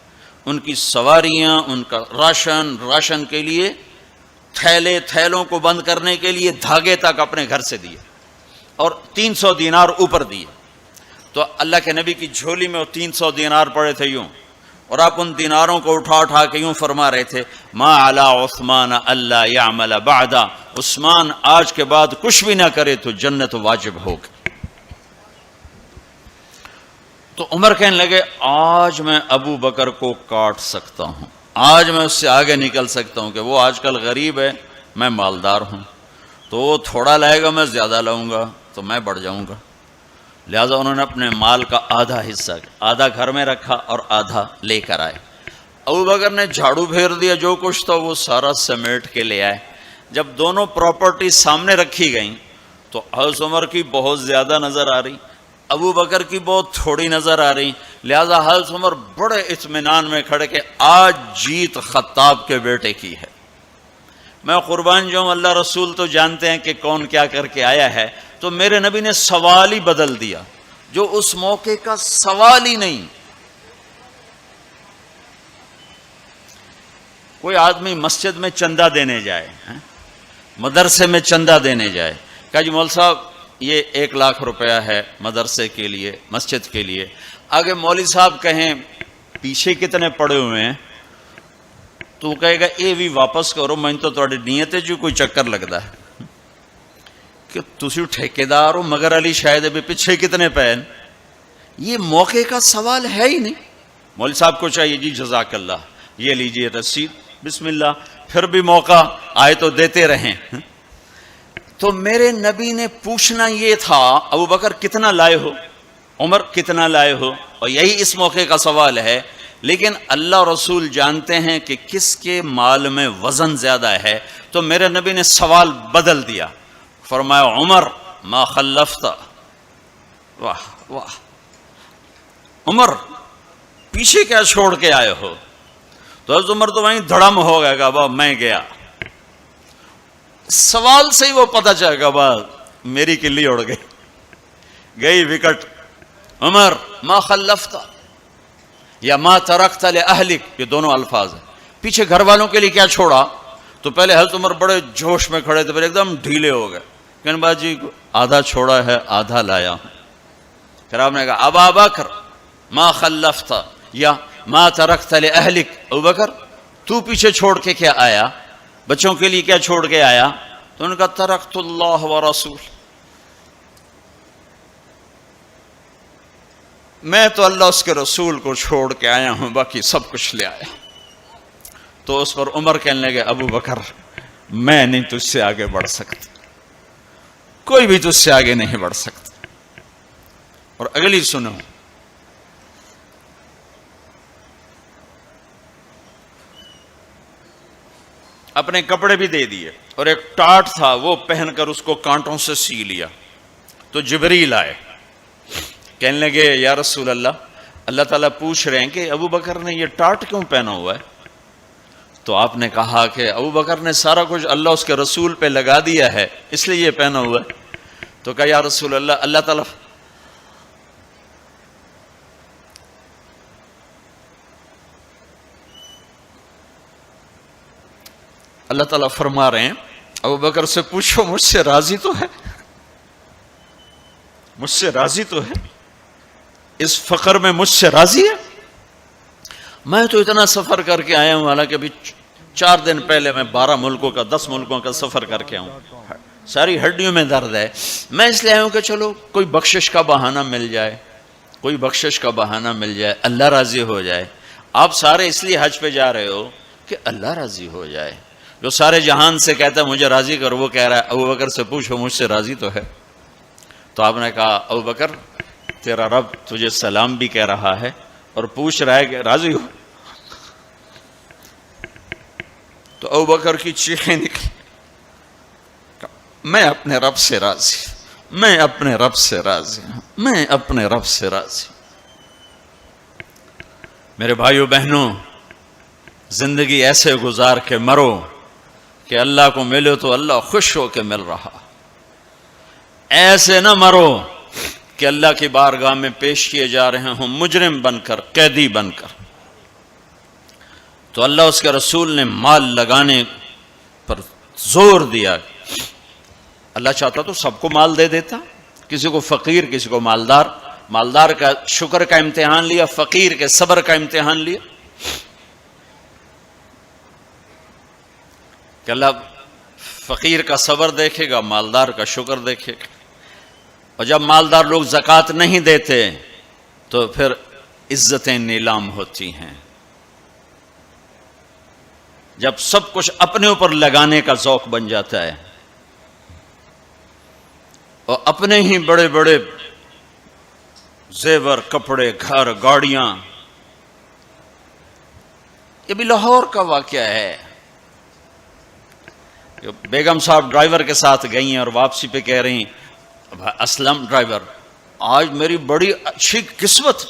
ان کی سواریاں، ان کا راشن کے لیے تھیلوں کو بند کرنے کے لیے دھاگے تک اپنے گھر سے دیے، اور 300 دینار اوپر دیے۔ تو اللہ کے نبی کی جھولی میں وہ 300 دینار پڑے تھے یوں، اور آپ ان دیناروں کو اٹھا کے یوں فرما رہے تھے ما علی عثمان اللہ یعمل بعد، عثمان آج کے بعد کچھ بھی نہ کرے تو جنت واجب ہوگی۔ تو عمر کہنے لگے آج میں ابو بکر کو کاٹ سکتا ہوں، آج میں اس سے آگے نکل سکتا ہوں کہ وہ آج کل غریب ہے، میں مالدار ہوں، تو وہ تھوڑا لائے گا میں زیادہ لاؤں گا تو میں بڑھ جاؤں گا۔ لہٰذا انہوں نے اپنے مال کا آدھا حصہ، آدھا گھر میں رکھا اور آدھا لے کر آئے۔ ابو بکر نے جھاڑو پھیر دیا، جو کچھ تھا وہ سارا سمیٹ کے لے آئے۔ جب دونوں پراپرٹی سامنے رکھی گئیں تو حضرت عمر کی بہت زیادہ نظر آ رہی، ابو بکر کی بہت تھوڑی نظر آ رہی۔ لہٰذا حضرت عمر بڑے اطمینان میں کھڑے کہ آج جیت خطاب کے بیٹے کی ہے۔ میں قربان جاؤں، اللہ رسول تو جانتے ہیں کہ کون کیا کر کے آیا ہے، تو میرے نبی نے سوال ہی بدل دیا، جو اس موقع کا سوال ہی نہیں۔ کوئی آدمی مسجد میں چندہ دینے جائے، مدرسے میں چندہ دینے جائے، کہا جی مول صاحب یہ 1 لاکھ روپیہ ہے مدرسے کے لیے، مسجد کے لیے۔ آگے مولوی صاحب کہیں پیچھے کتنے پڑے ہوئے ہیں، تو وہ کہے گا یہ بھی واپس کرو، میں تو تھوڑی نیت ہے جو کوئی چکر لگتا ہے کہ تسی ٹھیکیدار ہو، مگر علی شاید ابھی پیچھے کتنے پے۔ یہ موقع کا سوال ہے ہی نہیں۔ مولوی صاحب کو چاہیے جی جزاک اللہ، یہ لیجئے رسید، بسم اللہ، پھر بھی موقع آئے تو دیتے رہیں۔ تو میرے نبی نے پوچھنا یہ تھا ابو بکر کتنا لائے ہو، عمر کتنا لائے ہو، اور یہی اس موقع کا سوال ہے لیکن اللہ رسول جانتے ہیں کہ کس کے مال میں وزن زیادہ ہے، تو میرے نبی نے سوال بدل دیا، فرمایا عمر ما خلفت، واہ واہ، عمر پیچھے کیا چھوڑ کے آئے ہو؟ تو حضرت عمر تو وہیں دھڑم ہو گیا کہ ابا میں گیا، سوال سے ہی وہ پتہ چل گیا ابا میری کلی اڑ گئی وکٹ۔ عمر ما خلفت یا ما ترکت لأہلک، یہ دونوں الفاظ ہیں، پیچھے گھر والوں کے لیے کیا چھوڑا؟ تو پہلے حضرت عمر بڑے جوش میں کھڑے تھے، پھر ایک دم ڈھیلے ہو گئے، کہنے باجی آدھا چھوڑا ہے آدھا لایا ہوں۔ پھر آپ نے کہا ابا بکر ما خلفت یا ما ترکت لأہلک، ابو بکر تو پیچھے چھوڑ کے کیا آیا، بچوں کے لیے کیا چھوڑ کے آیا؟ تو انہوں نے کہا ترکت اللہ ورسول، میں تو اللہ اس کے رسول کو چھوڑ کے آیا ہوں، باقی سب کچھ لے آیا۔ تو اس پر عمر کہنے لگے ابو بکر میں نہیں تجھ سے آگے بڑھ سکتا، کوئی بھی تجھ سے آگے نہیں بڑھ سکتا۔ اور اگلی سنو، اپنے کپڑے بھی دے دیے اور ایک ٹاٹ تھا وہ پہن کر اس کو کانٹوں سے سی لیا۔ تو جبریل آئے، کہنے لگے یا رسول اللہ تعالیٰ پوچھ رہے ہیں کہ ابو بکر نے یہ ٹاٹ کیوں پہنا ہوا ہے؟ تو آپ نے کہا کہ ابو بکر نے سارا کچھ اللہ اس کے رسول پہ لگا دیا ہے اس لیے یہ پہنا ہوا ہے۔ تو کہا یا رسول اللہ تعالیٰ اللہ تعالیٰ فرما رہے ہیں ابو بکر سے پوچھو مجھ سے راضی تو ہے، مجھ سے راضی تو ہے، اس فقر میں مجھ سے راضی ہے؟ میں تو اتنا سفر کر کے آیا ہوں، حالانکہ ابھی 4 دن پہلے میں 12 ملکوں کا 10 ملکوں کا سفر کر کے آؤں، ساری ہڈیوں میں درد ہے، میں اس لیے آیا ہوں کہ چلو کوئی بخشش کا بہانہ مل جائے، کوئی بخشش کا بہانہ مل جائے، اللہ راضی ہو جائے۔ آپ سارے اس لیے حج پہ جا رہے ہو کہ اللہ راضی ہو جائے۔ جو سارے جہان سے کہتا ہے مجھے راضی کر، وہ کہہ رہا ہے ابو بکر سے پوچھو مجھ سے راضی تو ہے۔ تو آپ نے کہا ابو بکر تیرا رب تجھے سلام بھی کہہ رہا ہے اور پوچھ رہا ہے کہ راضی ہو؟ تو ابو بکر کی چیخیں نکلی، میں اپنے رب سے راضی، میں اپنے رب سے راضی ہوں، میں اپنے رب سے راضی۔ میرے بھائیو بہنوں، زندگی ایسے گزار کے مرو کہ اللہ کو ملو تو اللہ خوش ہو کے مل رہا، ایسے نہ مرو کہ اللہ کی بارگاہ میں پیش کیے جا رہے ہوں مجرم بن کر، قیدی بن کر۔ تو اللہ اس کے رسول نے مال لگانے پر زور دیا، اللہ چاہتا تو سب کو مال دے دیتا، کسی کو فقیر کسی کو مالدار، مالدار کا شکر کا امتحان لیا، فقیر کے صبر کا امتحان لیا، کہ اللہ فقیر کا صبر دیکھے گا، مالدار کا شکر دیکھے گا۔ اور جب مالدار لوگ زکوٰۃ نہیں دیتے تو پھر عزتیں نیلام ہوتی ہیں، جب سب کچھ اپنے اوپر لگانے کا ذوق بن جاتا ہے اور اپنے ہی بڑے بڑے زیور، کپڑے، گھر، گاڑیاں۔ یہ بھی لاہور کا واقعہ ہے، بیگم صاحب ڈرائیور کے ساتھ گئی ہیں اور واپسی پہ کہہ رہی ہیں اسلم ڈرائیور آج میری بڑی اچھی قسمت،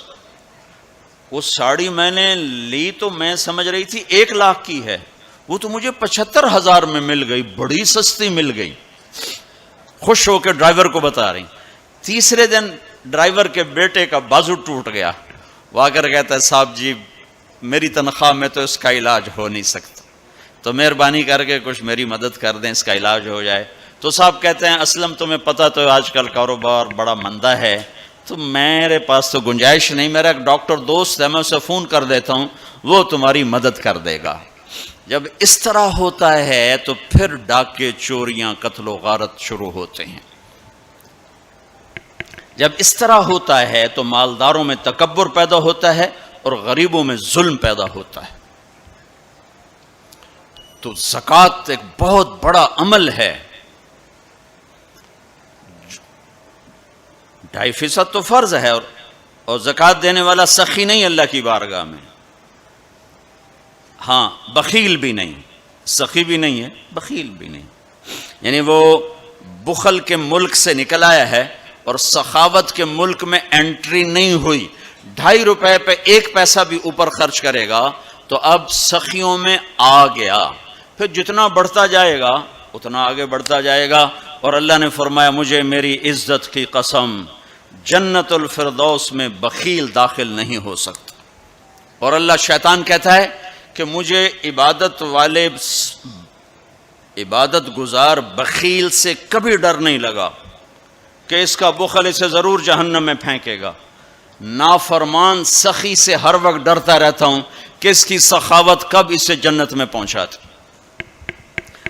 وہ ساڑی میں نے لی تو میں سمجھ رہی تھی 1 لاکھ کی ہے، وہ تو مجھے 75,000 میں مل گئی، بڑی سستی مل گئی۔ خوش ہو کے ڈرائیور کو بتا رہی۔ تیسرے دن ڈرائیور کے بیٹے کا بازو ٹوٹ گیا، وہ آ کر کہتا ہے صاحب جی میری تنخواہ میں تو اس کا علاج ہو نہیں سکتا، تو مہربانی کر کے کچھ میری مدد کر دیں، اس کا علاج ہو جائے۔ تو صاحب کہتے ہیں اسلم تمہیں پتہ تو آج کل کاروبار بڑا مندہ ہے، تو میرے پاس تو گنجائش نہیں، میرا ایک ڈاکٹر دوست ہے میں اسے فون کر دیتا ہوں، وہ تمہاری مدد کر دے گا۔ جب اس طرح ہوتا ہے تو پھر ڈاکے، چوریاں، قتل و غارت شروع ہوتے ہیں۔ جب اس طرح ہوتا ہے تو مالداروں میں تکبر پیدا ہوتا ہے اور غریبوں میں ظلم پیدا ہوتا ہے۔ تو زکوٰۃ ایک بہت بڑا عمل ہے، 2.5% تو فرض ہے، اور زکوٰۃ دینے والا سخی نہیں اللہ کی بارگاہ میں، ہاں بخیل بھی نہیں، سخی بھی نہیں ہے، بخیل بھی نہیں، یعنی وہ بخل کے ملک سے نکل آیا ہے اور سخاوت کے ملک میں انٹری نہیں ہوئی۔ 2.5 روپے پہ 1 پیسہ بھی اوپر خرچ کرے گا تو اب سخیوں میں آ گیا، پھر جتنا بڑھتا جائے گا اتنا آگے بڑھتا جائے گا۔ اور اللہ نے فرمایا مجھے میری عزت کی قسم جنت الفردوس میں بخیل داخل نہیں ہو سکتا۔ اور اللہ شیطان کہتا ہے کہ مجھے عبادت گزار بخیل سے کبھی ڈر نہیں لگا کہ اس کا بخل اسے ضرور جہنم میں پھینکے گا۔ نافرمان سخی سے ہر وقت ڈرتا رہتا ہوں کہ اس کی سخاوت کب اسے جنت میں پہنچاتی۔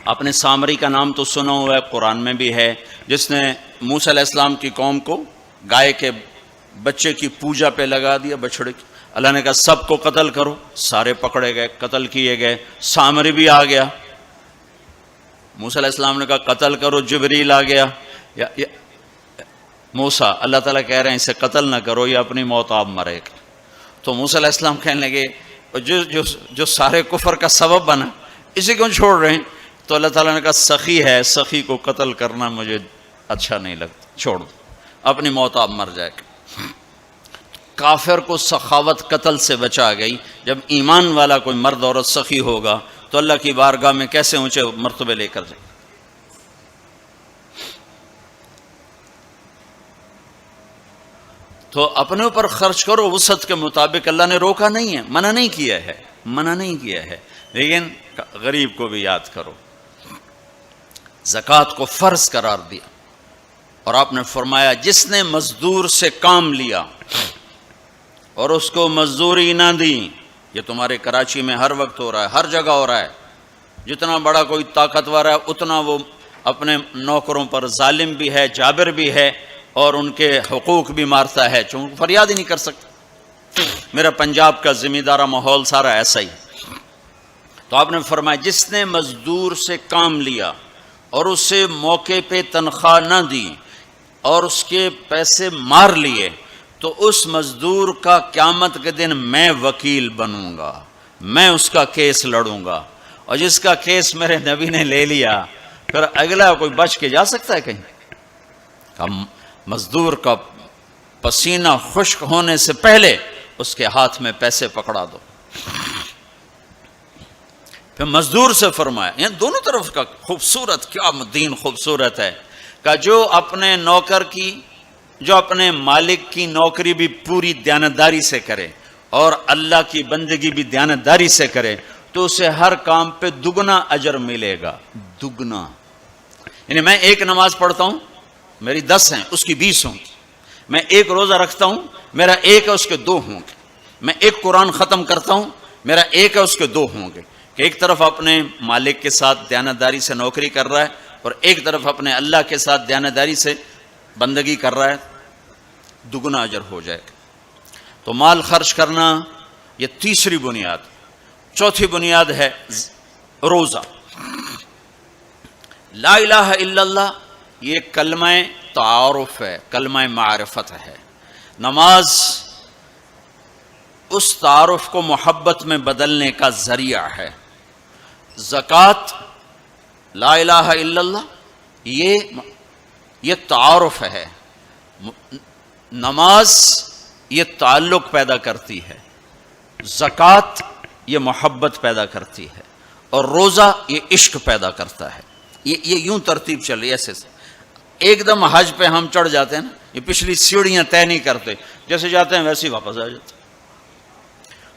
آپ نے سامری کا نام تو سنا ہوا ہے، قرآن میں بھی ہے، جس نے موسیٰ علیہ السلام کی قوم کو گائے کے بچے کی پوجا پہ لگا دیا، بچڑے کی۔ اللہ نے کہا سب کو قتل کرو، سارے پکڑے گئے، قتل کیے گئے، سامری بھی آ گیا۔ موسیٰ علیہ السلام نے کہا قتل کرو، جبریل آ گیا۔ موسیٰ، اللہ تعالیٰ کہہ رہے ہیں اسے قتل نہ کرو، یہ اپنی موت آپ مرے گا۔ تو موسیٰ علیہ السلام کہنے لگے جو سارے کفر کا سبب بنا اسے کیوں چھوڑ رہے ہیں؟ تو اللہ تعالیٰ نے کہا سخی ہے، سخی کو قتل کرنا مجھے اچھا نہیں لگتا، چھوڑ دو، اپنی موت آپ مر جائے گا۔ کافر کو سخاوت قتل سے بچا گئی۔ جب ایمان والا کوئی مرد عورت سخی ہوگا تو اللہ کی بارگاہ میں کیسے اونچے مرتبے لے کر جائے۔ تو اپنے اوپر خرچ کرو وسعت کے مطابق، اللہ نے روکا نہیں ہے، منع نہیں کیا ہے، لیکن غریب کو بھی یاد کرو۔ زکوٰۃ کو فرض قرار دیا اور آپ نے فرمایا جس نے مزدور سے کام لیا اور اس کو مزدوری نہ دی، یہ تمہارے کراچی میں ہر وقت ہو رہا ہے، ہر جگہ ہو رہا ہے، جتنا بڑا کوئی طاقتور ہے اتنا وہ اپنے نوکروں پر ظالم بھی ہے، جابر بھی ہے، اور ان کے حقوق بھی مارتا ہے، چونکہ فریاد ہی نہیں کر سکتا۔ میرا پنجاب کا زمیندارہ ماحول سارا ایسا ہی۔ تو آپ نے فرمایا جس نے مزدور سے کام لیا اور اسے موقع پہ تنخواہ نہ دی اور اس کے پیسے مار لیے تو اس مزدور کا قیامت کے دن میں وکیل بنوں گا، میں اس کا کیس لڑوں گا، اور جس کا کیس میرے نبی نے لے لیا پھر اگلا کوئی بچ کے جا سکتا ہے کہیں؟ مزدور کا پسینہ خشک ہونے سے پہلے اس کے ہاتھ میں پیسے پکڑا دو۔ پھر مزدور سے فرمایا، یعنی دونوں طرف کا خوبصورت، کیا دین خوبصورت ہے، کہ جو اپنے مالک کی نوکری بھی پوری دیانتداری سے کرے اور اللہ کی بندگی بھی دیانتداری سے کرے تو اسے ہر کام پہ دگنا اجر ملے گا، دگنا۔ یعنی میں 1 نماز پڑھتا ہوں، میری 10 ہیں، اس کی 20 ہوں گی۔ میں 1 روزہ رکھتا ہوں، میرا 1 ہے، اس کے 2 ہوں گے۔ میں 1 قرآن ختم کرتا ہوں، میرا 1 ہے، اس کے 2 ہوں گے۔ کہ ایک طرف اپنے مالک کے ساتھ دیانتداری سے نوکری کر رہا ہے اور ایک طرف اپنے اللہ کے ساتھ دیانتداری سے بندگی کر رہا ہے، دگنا اجر ہو جائے گا۔ تو مال خرچ کرنا یہ تیسری بنیاد۔ چوتھی بنیاد ہے روزہ۔ لا الہ الا اللہ یہ کلمہ تعارف ہے، کلمہ معرفت ہے۔ نماز اس تعارف کو محبت میں بدلنے کا ذریعہ ہے۔ زکوٰۃ، لا الہ الا اللہ یہ تعارف ہے۔ نماز یہ تعلق پیدا کرتی ہے، زکوٰۃ یہ محبت پیدا کرتی ہے، اور روزہ یہ عشق پیدا کرتا ہے۔ یہ یوں ترتیب چل رہی ہے ایسے سے۔ ایک دم حج پہ ہم چڑھ جاتے ہیں نا، یہ پچھلی سیڑھیاں طے نہیں کرتے، جیسے جاتے ہیں ویسے ہی واپس آ جاتے ہیں۔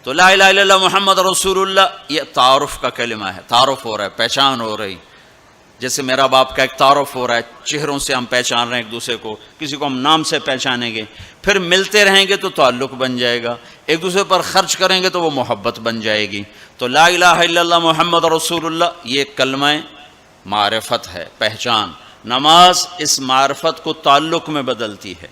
تو لا الہ الا اللہ محمد رسول اللہ یہ تعارف کا کلمہ ہے، تعارف ہو رہا ہے، پہچان ہو رہی۔ جیسے میرا باپ کا ایک تعارف ہو رہا ہے، چہروں سے ہم پہچان رہے ہیں ایک دوسرے کو، کسی کو ہم نام سے پہچانیں گے، پھر ملتے رہیں گے تو تعلق بن جائے گا، ایک دوسرے پر خرچ کریں گے تو وہ محبت بن جائے گی۔ تو لا الہ الا اللہ محمد رسول اللہ یہ کلمہ معرفت ہے، پہچان۔ نماز اس معرفت کو تعلق میں بدلتی ہے،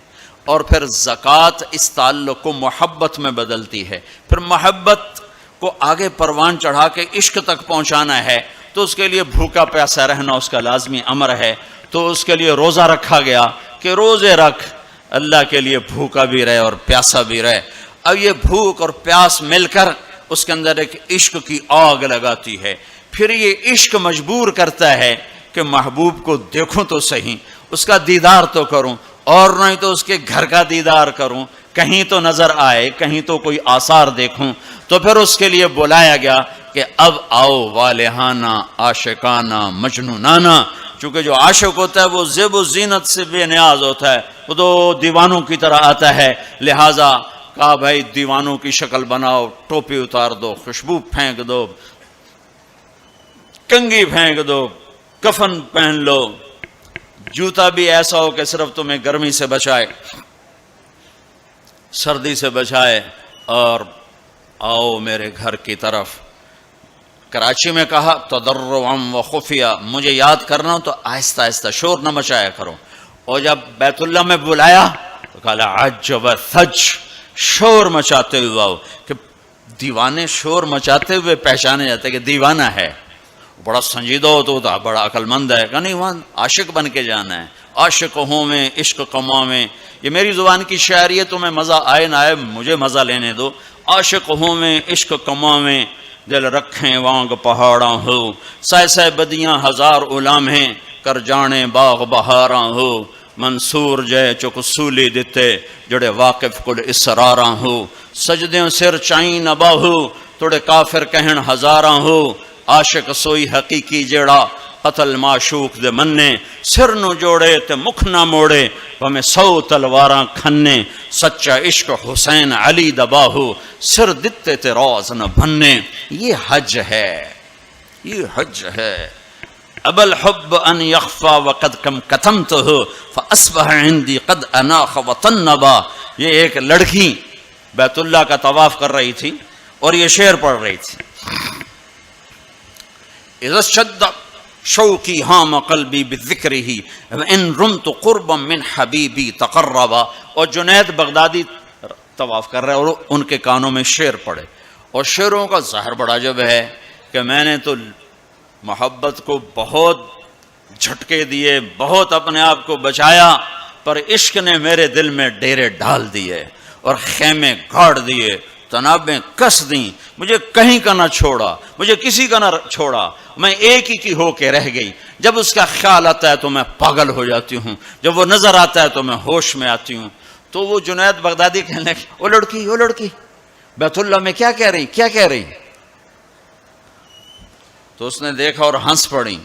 اور پھر زکوٰۃ اس تعلق کو محبت میں بدلتی ہے۔ پھر محبت کو آگے پروان چڑھا کے عشق تک پہنچانا ہے تو اس کے لیے بھوکا پیاسا رہنا اس کا لازمی امر ہے۔ تو اس کے لیے روزہ رکھا گیا کہ روزے رکھ، اللہ کے لیے بھوکا بھی رہے اور پیاسا بھی رہے۔ اب یہ بھوک اور پیاس مل کر اس کے اندر ایک عشق کی آگ لگاتی ہے. پھر یہ عشق مجبور کرتا ہے کہ محبوب کو دیکھوں تو صحیح، اس کا دیدار تو کروں، اور نہیں تو اس کے گھر کا دیدار کروں، کہیں تو نظر آئے، کہیں تو کوئی آثار دیکھوں. تو پھر اس کے لیے بلایا گیا کہ اب آؤ والہانہ عاشقانہ مجنونانہ. چونکہ جو عاشق ہوتا ہے وہ زیب و زینت سے بے نیاز ہوتا ہے، وہ تو دیوانوں کی طرح آتا ہے. لہٰذا کہا بھائی دیوانوں کی شکل بناؤ، ٹوپی اتار دو، خوشبو پھینک دو، کنگھی پھینک دو، کفن پہن لو، جوتا بھی ایسا ہو کہ صرف تمہیں گرمی سے بچائے، سردی سے بچائے، اور آؤ میرے گھر کی طرف. کراچی میں کہا تضرعا و خفیہ، مجھے یاد کرنا ہو تو آہستہ آہستہ، شور نہ مچایا کرو. اور جب بیت اللہ میں بلایا تو کہا عجب ثج، شور مچاتے ہوئے آؤ. کہ دیوانے شور مچاتے ہوئے پہچانے جاتے کہ دیوانہ ہے، بڑا سنجیدہ ہوتا، بڑا عقل مند ہے. کہ نہیں، وہاں عاشق بن کے جانا ہے. عاشق ہوں میں عشق کماں میں، یہ میری زبان کی شاعری ہے، تمہیں مزہ آئے نہ آئے مجھے مزہ لینے دو. عاشق ہوں میں عشق کماں میں، دل رکھیں وانگ پہاڑاں ہو، سائے سائے بدیاں ہزار علامیں، کر جانے باغ بہاراں ہو. منصور جے چک سولی دتے، جڑے واقف کل اسراراں ہو. سجدیں سر چائیں نہ باہو، توڑے کافر کہن ہزاراں ہو. عاشق سوئی حقیقی جیڑا، قتل معشوق دے مننے. سر نو جوڑے تے مکھ نہ موڑے، ہمیں 100 تلواراں کھنے. سچا عشق حسین علی دباہو، سر دتے تے روز نہ بھنے. یہ حج ہے، یہ حج ہے. ابا الحب ان یخفا وقد کم کتمتہ فاصبح عندی قد اناخ وطنبا. یہ ایک لڑکی بیت اللہ کا طواف کر رہی تھی اور یہ شعر پڑھ رہی تھی. اذا شد شوقی ہام قلبی بذکرہ ان رمت قربا من حبیبی تقربا. اور جنید بغدادی طواف کر رہے اور ان کے کانوں میں شعر پڑے. اور شعروں کا ظاہر بڑا جب ہے کہ میں نے تو محبت کو بہت جھٹکے دیے، بہت اپنے آپ کو بچایا، پر عشق نے میرے دل میں ڈیرے ڈال دیے اور خیمے گاڑ دیے، تنابیں کس دیں، مجھے کہیں کا نہ چھوڑا، مجھے کسی کا نہ چھوڑا، میں ایک ہی کی ہو کے رہ گئی. جب اس کا خیال آتا ہے تو میں پاگل ہو جاتی ہوں، جب وہ نظر آتا ہے تو میں ہوش میں آتی ہوں. تو وہ جنید بغدادی کہنے لگے وہ لڑکی بیت اللہ میں کیا کہہ رہی. تو اس نے دیکھا اور ہنس پڑی.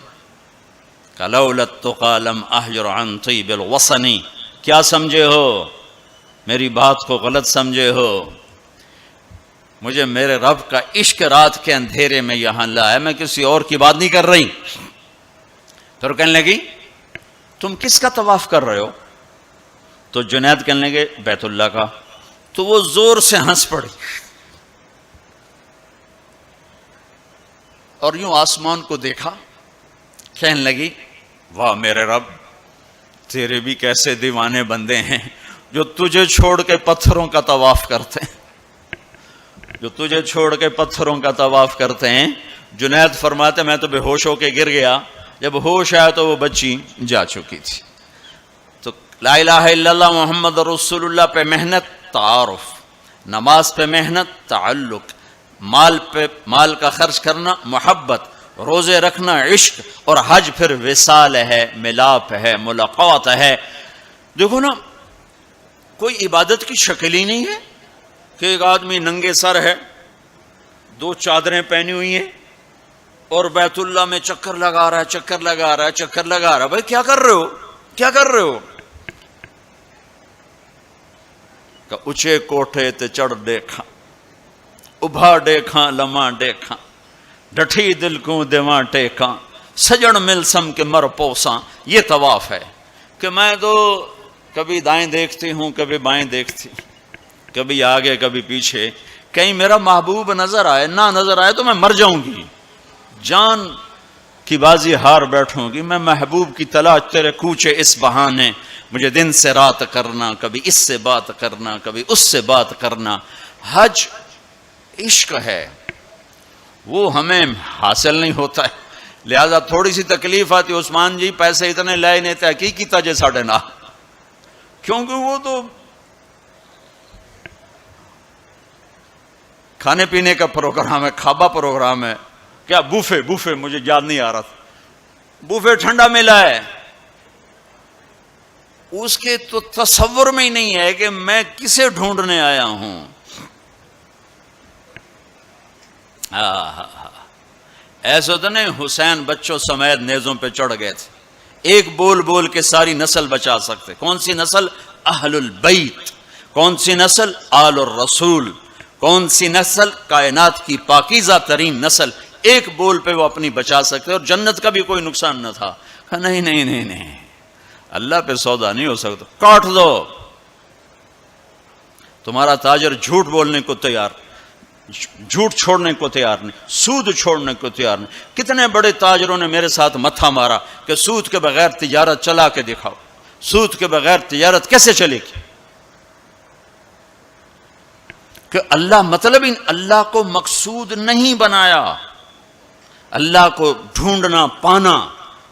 لولا التقى لم احجر عن طيب الوطن. کیا سمجھے ہو، میری بات کو غلط سمجھے ہو، مجھے میرے رب کا عشق رات کے اندھیرے میں یہاں لایا، میں کسی اور کی بات نہیں کر رہی. تو کہنے لگی تم کس کا طواف کر رہے ہو؟ تو جنید کہنے لگے بیت اللہ کا. تو وہ زور سے ہنس پڑی اور یوں آسمان کو دیکھا، کہنے لگی واہ میرے رب، تیرے بھی کیسے دیوانے بندے ہیں جو تجھے چھوڑ کے پتھروں کا طواف کرتے ہیں، جو تجھے چھوڑ کے پتھروں کا طواف کرتے ہیں. جنید فرماتے میں تو بے ہوش ہو کے گر گیا، جب ہوش آیا تو وہ بچی جا چکی تھی. تو لا الہ الا اللہ محمد رسول اللہ پہ محنت تعارف، نماز پہ محنت تعلق، مال کا خرچ کرنا محبت، روزے رکھنا عشق، اور حج پھر وصال ہے، ملاپ ہے، ملاقات ہے. دیکھو نا، کوئی عبادت کی شکل ہی نہیں ہے کہ ایک آدمی ننگے سر ہے، 2 چادریں پہنی ہوئی ہیں اور بیت اللہ میں چکر لگا رہا ہے. بھائی کیا کر رہے ہو؟ کہ اچھے کوٹھے تے چڑھ دیکھا، ابھا دیکھا لمحہ دیکھا، ڈٹھی دل کو دیواں ٹیکاں، سجن مل سم کے مر پوساں. یہ طواف ہے کہ میں تو کبھی دائیں دیکھتی ہوں، کبھی بائیں دیکھتی ہوں، کبھی آگے کبھی پیچھے، کہیں میرا محبوب نظر آئے، نہ نظر آئے تو میں مر جاؤں گی، جان کی بازی ہار بیٹھوں گی. میں محبوب کی تلاش تیرے کوچے اس بہانے، مجھے دن سے رات کرنا، کبھی اس سے بات کرنا، کبھی اس سے بات کرنا. حج عشق ہے، وہ ہمیں حاصل نہیں ہوتا ہے، لہذا تھوڑی سی تکلیف آتی. عثمان جی پیسے اتنے لائے نہیں تحقیق کیتا جے ساڑھے نہ، کیونکہ وہ تو کھانے پینے کا پروگرام ہے، کھابا پروگرام ہے، کیا بوفے مجھے یاد نہیں آ رہا تھا، بوفے ٹھنڈا ملا ہے، اس کے تو تصور میں ہی نہیں ہے کہ میں کسے ڈھونڈنے آیا ہوں۔ ایسا تو نہیں حسین بچوں سمیت نیزوں پہ چڑھ گئے تھے، ایک بول بول کے ساری نسل بچا سکتے۔ کون سی نسل؟ اہل البیت۔ کون سی نسل؟ آل الرسول۔ کون سی نسل؟ کائنات کی پاکیزہ ترین نسل۔ ایک بول پہ وہ اپنی بچا سکتے، اور جنت کا بھی کوئی نقصان نہ تھا۔ کہا نہیں، اللہ پہ سودا نہیں ہو سکتا، کاٹ دو۔ تمہارا تاجر جھوٹ بولنے کو تیار، جھوٹ چھوڑنے کو تیار نہیں، سود چھوڑنے کو تیار نہیں۔ کتنے بڑے تاجروں نے میرے ساتھ متھا مارا کہ سود کے بغیر تجارت چلا کے دکھاؤ، سود کے بغیر تجارت کیسے چلے گی؟ کہ اللہ مطلب اللہ کو مقصود نہیں بنایا، اللہ کو ڈھونڈنا پانا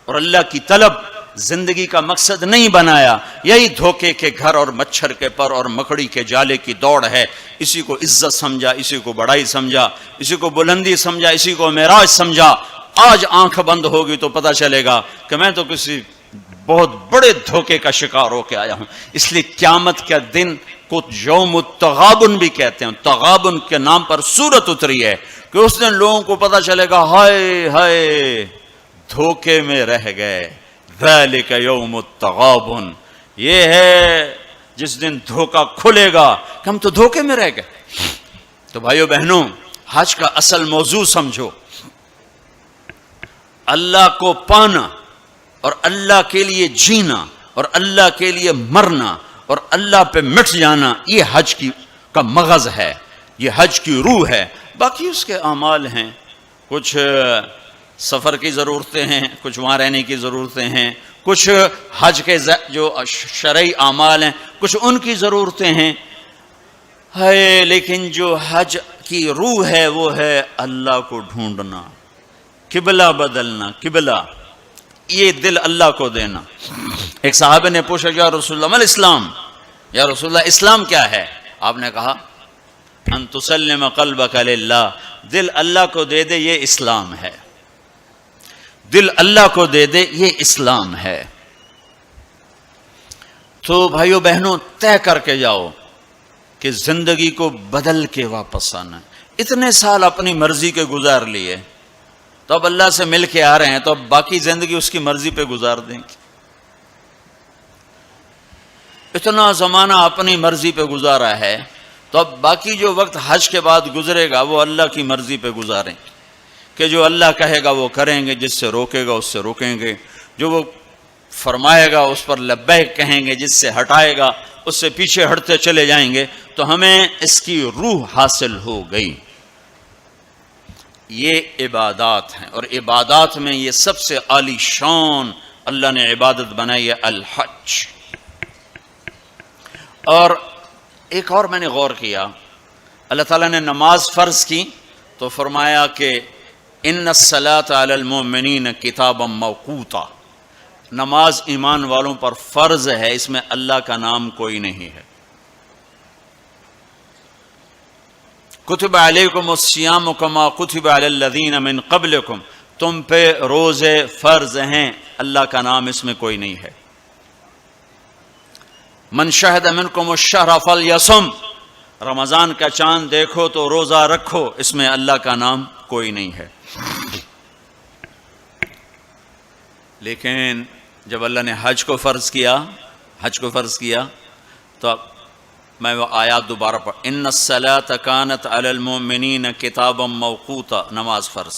اور اللہ کی طلب زندگی کا مقصد نہیں بنایا۔ یہی دھوکے کے گھر اور مچھر کے پر اور مکڑی کے جالے کی دوڑ ہے۔ اسی کو عزت سمجھا، اسی کو بڑائی سمجھا، اسی کو بلندی سمجھا، اسی کو معراج سمجھا۔ آج آنکھ بند ہوگی تو پتہ چلے گا کہ میں تو کسی بہت بڑے دھوکے کا شکار ہو کے آیا ہوں۔ اس لیے قیامت کا دن کو یوم التغابن بھی کہتے ہیں، تغابن کے نام پر سورت اتری ہے کہ اس دن لوگوں کو پتہ چلے گا ہائے دھوکے میں رہ گئے۔ ذالک یوم التغابن، یہ ہے جس دن دھوکہ کھلے گا کہ ہم تو دھوکے میں رہ گئے۔ تو بھائیو بہنوں، حج کا اصل موضوع سمجھو، اللہ کو پانا اور اللہ کے لیے جینا اور اللہ کے لیے مرنا اور اللہ پہ مٹ جانا، یہ حج کا مغز ہے، یہ حج کی روح ہے۔ باقی اس کے اعمال ہیں، کچھ سفر کی ضرورتیں ہیں، کچھ وہاں رہنے کی ضرورتیں ہیں، کچھ حج کے جو شرعی اعمال ہیں کچھ ان کی ضرورتیں ہیں، لیکن جو حج کی روح ہے وہ ہے اللہ کو ڈھونڈنا، قبلہ بدلنا، قبلہ یہ دل اللہ کو دینا۔ ایک صحابہ نے پوچھا یا رسول اللہ ما الاسلام، یا رسول اللہ اسلام کیا ہے؟ آپ نے کہا ان تسلم قلبک للہ، دل اللہ کو دے دے، یہ اسلام ہے۔ دل اللہ کو دے دے، یہ اسلام ہے۔ تو بھائیو بہنوں، طے کر کے جاؤ کہ زندگی کو بدل کے واپس آنا۔ اتنے سال اپنی مرضی کے گزار لیے، تو اب اللہ سے مل کے آ رہے ہیں، تو اب باقی زندگی اس کی مرضی پہ گزار دیں گے۔ اتنا زمانہ اپنی مرضی پہ گزارا ہے، تو اب باقی جو وقت حج کے بعد گزرے گا وہ اللہ کی مرضی پہ گزاریں کہ جو اللہ کہے گا وہ کریں گے، جس سے روکے گا اس سے روکیں گے، جو وہ فرمائے گا اس پر لبیک کہیں گے، جس سے ہٹائے گا اس سے پیچھے ہٹتے چلے جائیں گے۔ تو ہمیں اس کی روح حاصل ہو گئی۔ یہ عبادات ہیں، اور عبادات میں یہ سب سے عالی شان اللہ نے عبادت بنائی ہے الحج۔ اور ایک اور میں نے غور کیا، اللہ تعالیٰ نے نماز فرض کی تو فرمایا کہ ان الصلاۃ علی المؤمنین کتابا موقوتا، نماز ایمان والوں پر فرض ہے، اس میں اللہ کا نام کوئی نہیں ہے۔ کتب علیکم الصیام کما کتب علی الذین من قبلکم، تم پہ روزے فرض ہیں، اللہ کا نام اس میں کوئی نہیں ہے۔ من شہد منکم الشہر فلیصم، رمضان کا چاند دیکھو تو روزہ رکھو، اس میں اللہ کا نام کوئی نہیں ہے۔ لیکن جب اللہ نے حج کو فرض کیا تو میں وہ آیات دوبارہ پڑھ، ان الصلاۃ کانت علی المؤمنین کتابا موقوتا، نماز فرض۔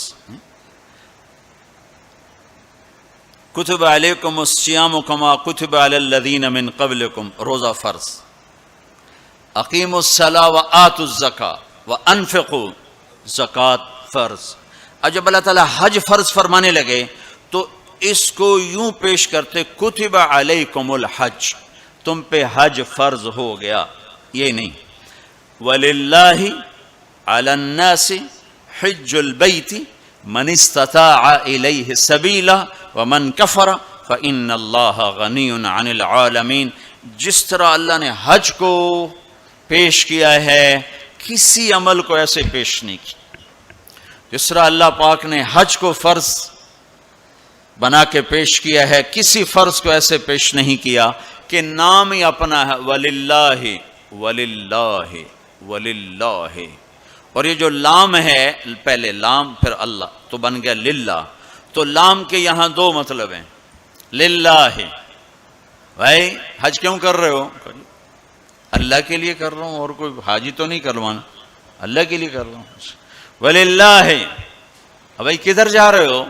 کتب علیکم الصیام کما کتب علی الذین من قبلکم، روزہ فرض۔ اقیموا الصلاۃ وآتوا الزکاۃ وانفقوا، زکوٰۃ فرض۔ اور جب اللہ تعالیٰ حج فرض فرمانے لگے تو اس کو یوں پیش کرتے، کتب علیکم الحج، تم پہ حج فرض ہو گیا، یہ نہیں۔ وَلِلَّهِ عَلَى النَّاسِ حِجُّ الْبَيْتِ مَنِ اسْتَطَاعَ إِلَيْهِ سَبِيلًا وَمَنْ كَفَرَ فَإِنَّ اللَّهَ غَنِيٌّ عَنِ الْعَالَمِينَ۔ جس طرح اللہ نے حج کو پیش کیا ہے کسی عمل کو ایسے پیش نہیں کیا جس طرح اللہ پاک نے حج کو فرض بنا کے پیش کیا ہے. کسی فرض کو ایسے پیش نہیں کیا کہ نام ہی اپنا ہے وللہ وللہ وللہ. اور یہ جو لام ہے، پہلے لام پھر اللہ تو بن گیا للہ. تو لام کے یہاں دو مطلب ہیں. للہ، بھائی حج کیوں کر رہے ہو؟ اللہ کے لیے کر رہا ہوں، اور کوئی حاجی تو نہیں کروانا، اللہ کے لیے کر رہا ہوں. وللہ، بھائی کدھر جا رہے ہو؟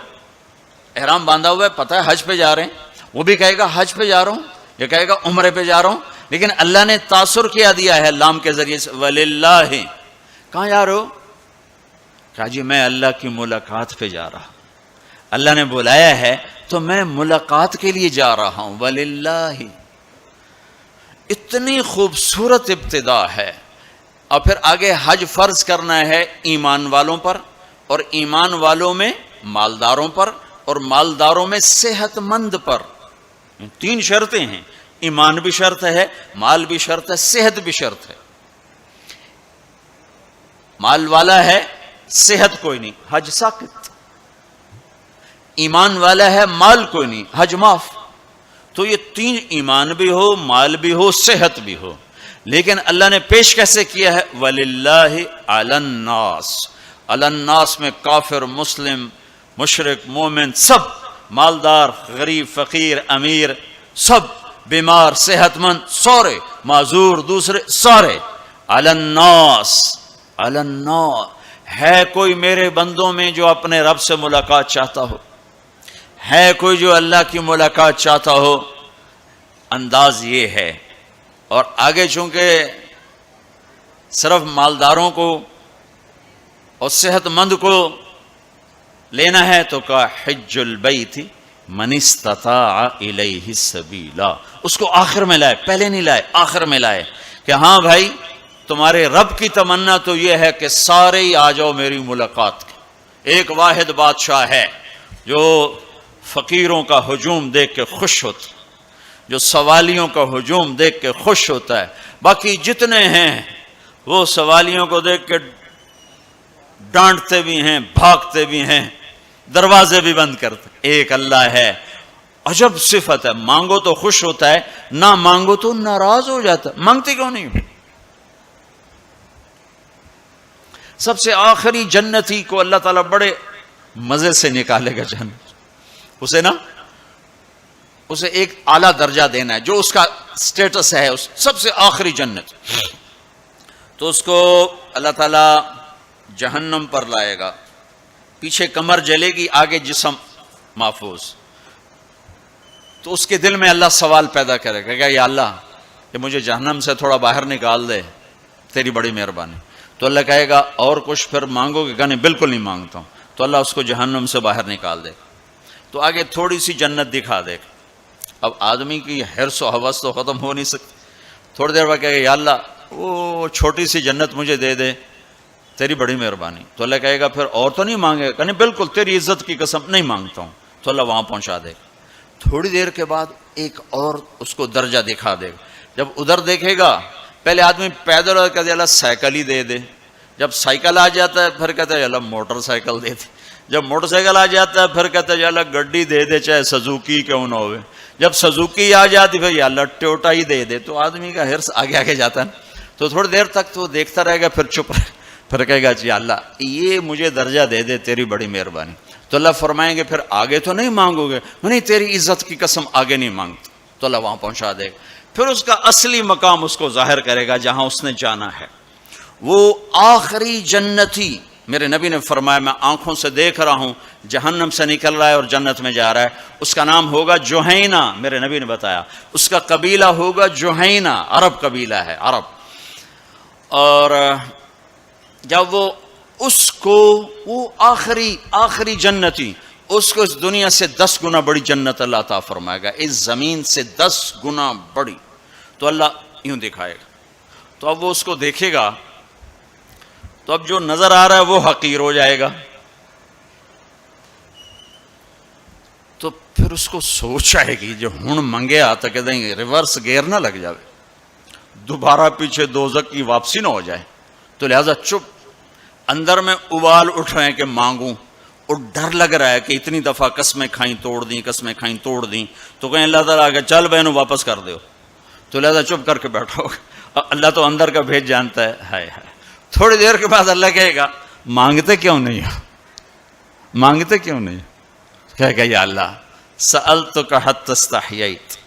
احرام باندھا ہوا ہے، پتہ ہے حج پہ جا رہے ہیں. وہ بھی کہے گا حج پہ جا رہا ہوں، یہ کہے گا عمرے پہ جا رہا ہوں. لیکن اللہ نے تاثر کیا دیا ہے لام کے ذریعے سے. وللہ، کہاں جا رہے ہو؟ کہا جی میں اللہ کی ملاقات پہ جا رہا ہوں، اللہ نے بلایا ہے تو میں ملاقات کے لیے جا رہا ہوں. وللہ، اتنی خوبصورت ابتدا ہے. اور پھر آگے حج فرض کرنا ہے ایمان والوں پر، اور ایمان والوں میں مالداروں پر، اور مالداروں میں صحت مند پر. تین شرطیں ہیں، ایمان بھی شرط ہے، مال بھی شرط ہے، صحت بھی شرط ہے. مال والا ہے، صحت کوئی نہیں، حج ساقط. ایمان والا ہے، مال کوئی نہیں، حج معاف. تو یہ تین، ایمان بھی ہو، مال بھی ہو، صحت بھی ہو. لیکن اللہ نے پیش کیسے کیا ہے؟ وَلِلَّهِ عَلَى النَّاسِ. علی الناس میں کافر، مسلم، مشرک، مومن، سب، مالدار، غریب، فقیر، امیر، سب، بیمار، صحت مند، سارے، معذور، دوسرے، سارے. علی الناس، علی الناس. ہے کوئی میرے بندوں میں جو اپنے رب سے ملاقات چاہتا ہو؟ ہے کوئی جو اللہ کی ملاقات چاہتا ہو؟ انداز یہ ہے. اور آگے چونکہ صرف مالداروں کو اور صحت مند کو لینا ہے تو کہا حج البیت من استطاع الیہ السبیلا. اس کو آخر میں لائے، پہلے نہیں لائے، آخر میں لائے کہ ہاں بھائی تمہارے رب کی تمنا تو یہ ہے کہ سارے ہی آ جاؤ میری ملاقات کے. ایک واحد بادشاہ ہے جو فقیروں کا ہجوم دیکھ کے خوش ہوتا ہے، جو سوالیوں کا ہجوم دیکھ کے خوش ہوتا ہے. باقی جتنے ہیں وہ سوالیوں کو دیکھ کے ڈانٹتے بھی ہیں، بھاگتے بھی ہیں، دروازے بھی بند کرتے. ایک اللہ ہے، عجب صفت ہے. مانگو تو خوش ہوتا ہے، نہ مانگو تو ناراض ہو جاتا ہے. مانگتے کیوں نہیں؟ سب سے آخری جنتی کو اللہ تعالیٰ بڑے مزے سے نکالے گا جنت. اسے ایک اعلیٰ درجہ دینا ہے جو اس کا سٹیٹس ہے، اس سب سے آخری جنت. تو اس کو اللہ تعالیٰ جہنم پر لائے گا، پیچھے کمر جلے گی، آگے جسم محفوظ. تو اس کے دل میں اللہ سوال پیدا کرے گا کہ یا اللہ کہ مجھے جہنم سے تھوڑا باہر نکال دے، تیری بڑی مہربانی. تو اللہ کہے گا اور کچھ پھر مانگو گے؟ کہنے بالکل نہیں مانگتا ہوں. تو اللہ اس کو جہنم سے باہر نکال دے. تو آگے تھوڑی سی جنت دکھا دے. اب آدمی کی حرص و حوث تو ختم ہو نہیں سکتی. تھوڑی دیر بعد کہے گا یا اللہ وہ چھوٹی سی جنت مجھے دے دے، تیری بڑی مہربانی. تو اللہ کہے گا پھر اور تو نہیں مانگے گا؟ کہنے بالکل تیری عزت کی قسم نہیں مانگتا ہوں. تو اللہ وہاں پہنچا دے گا. تھوڑی دیر کے بعد ایک اور اس کو درجہ دکھا دے گا. جب ادھر دیکھے گا، پہلے آدمی پیدل اور کہتے اللہ سائیکل ہی دے دے. جب سائیکل آ جاتا ہے پھر کہتا ہے اللہ موٹر سائیکل دے دے. جب موٹر سائیکل آ جاتا ہے پھر کہتا ہے یا اللہ گڈی دے دے چاہے سزوکی کیوں نہ ہوئے. جب سزوکی آ جاتی پھر یا اللہ ٹوٹا ہی دے دے. تو آدمی کا حرص آگے آگے جاتا ہے. تو تھوڑی دیر تک تو دیکھتا رہے گا، پھر چپ رہے، پھر کہے گا یا اللہ یہ مجھے درجہ دے دے، تیری بڑی مہربانی. تو اللہ فرمائیں گے پھر آگے تو نہیں مانگو گے؟ نہیں تیری عزت کی قسم آگے نہیں مانگتا. تو اللہ وہاں پہنچا دے گا. پھر اس کا اصلی مقام اس کو ظاہر کرے گا جہاں اس نے جانا ہے. وہ آخری جنتی، میرے نبی نے فرمایا میں آنکھوں سے دیکھ رہا ہوں جہنم سے نکل رہا ہے اور جنت میں جا رہا ہے. اس کا نام ہوگا جوہینہ. میرے نبی نے بتایا اس کا قبیلہ ہوگا جوہینہ، عرب قبیلہ ہے، عرب. اور جب وہ اس کو، وہ آخری جنتی، اس کو اس دنیا سے 10 گنا بڑی جنت اللہ تعالیٰ فرمائے گا، اس زمین سے 10 گنا بڑی. تو اللہ یوں دکھائے گا. تو اب وہ اس کو دیکھے گا تو اب جو نظر آ رہا ہے وہ حقیر ہو جائے گا. تو پھر اس کو سوچ آئے گی جو ہن منگے آتا کہ دیں ریورس گیئر نہ لگ جائے، دوبارہ پیچھے دوزخ کی واپسی نہ ہو جائے. تو لہٰذا چپ. اندر میں ابال اٹھ رہے ہیں کہ مانگوں، اور ڈر لگ رہا ہے کہ اتنی دفعہ قسمیں کھائیں توڑ دیں، قسمیں کھائیں توڑ دیں، تو کہیں اللہ تعالیٰ آگے چل بہنوں واپس کر دو، تو لہٰذا چپ کر کے بیٹھو. اللہ تو اندر کا بھید جانتا ہے. ہائے ہائے. تھوڑی دیر کے بعد اللہ کہے گا مانگتے کیوں نہیں ہو، مانگتے کیوں نہیں؟ کہے گا یا اللہ سألتک حتی استحییت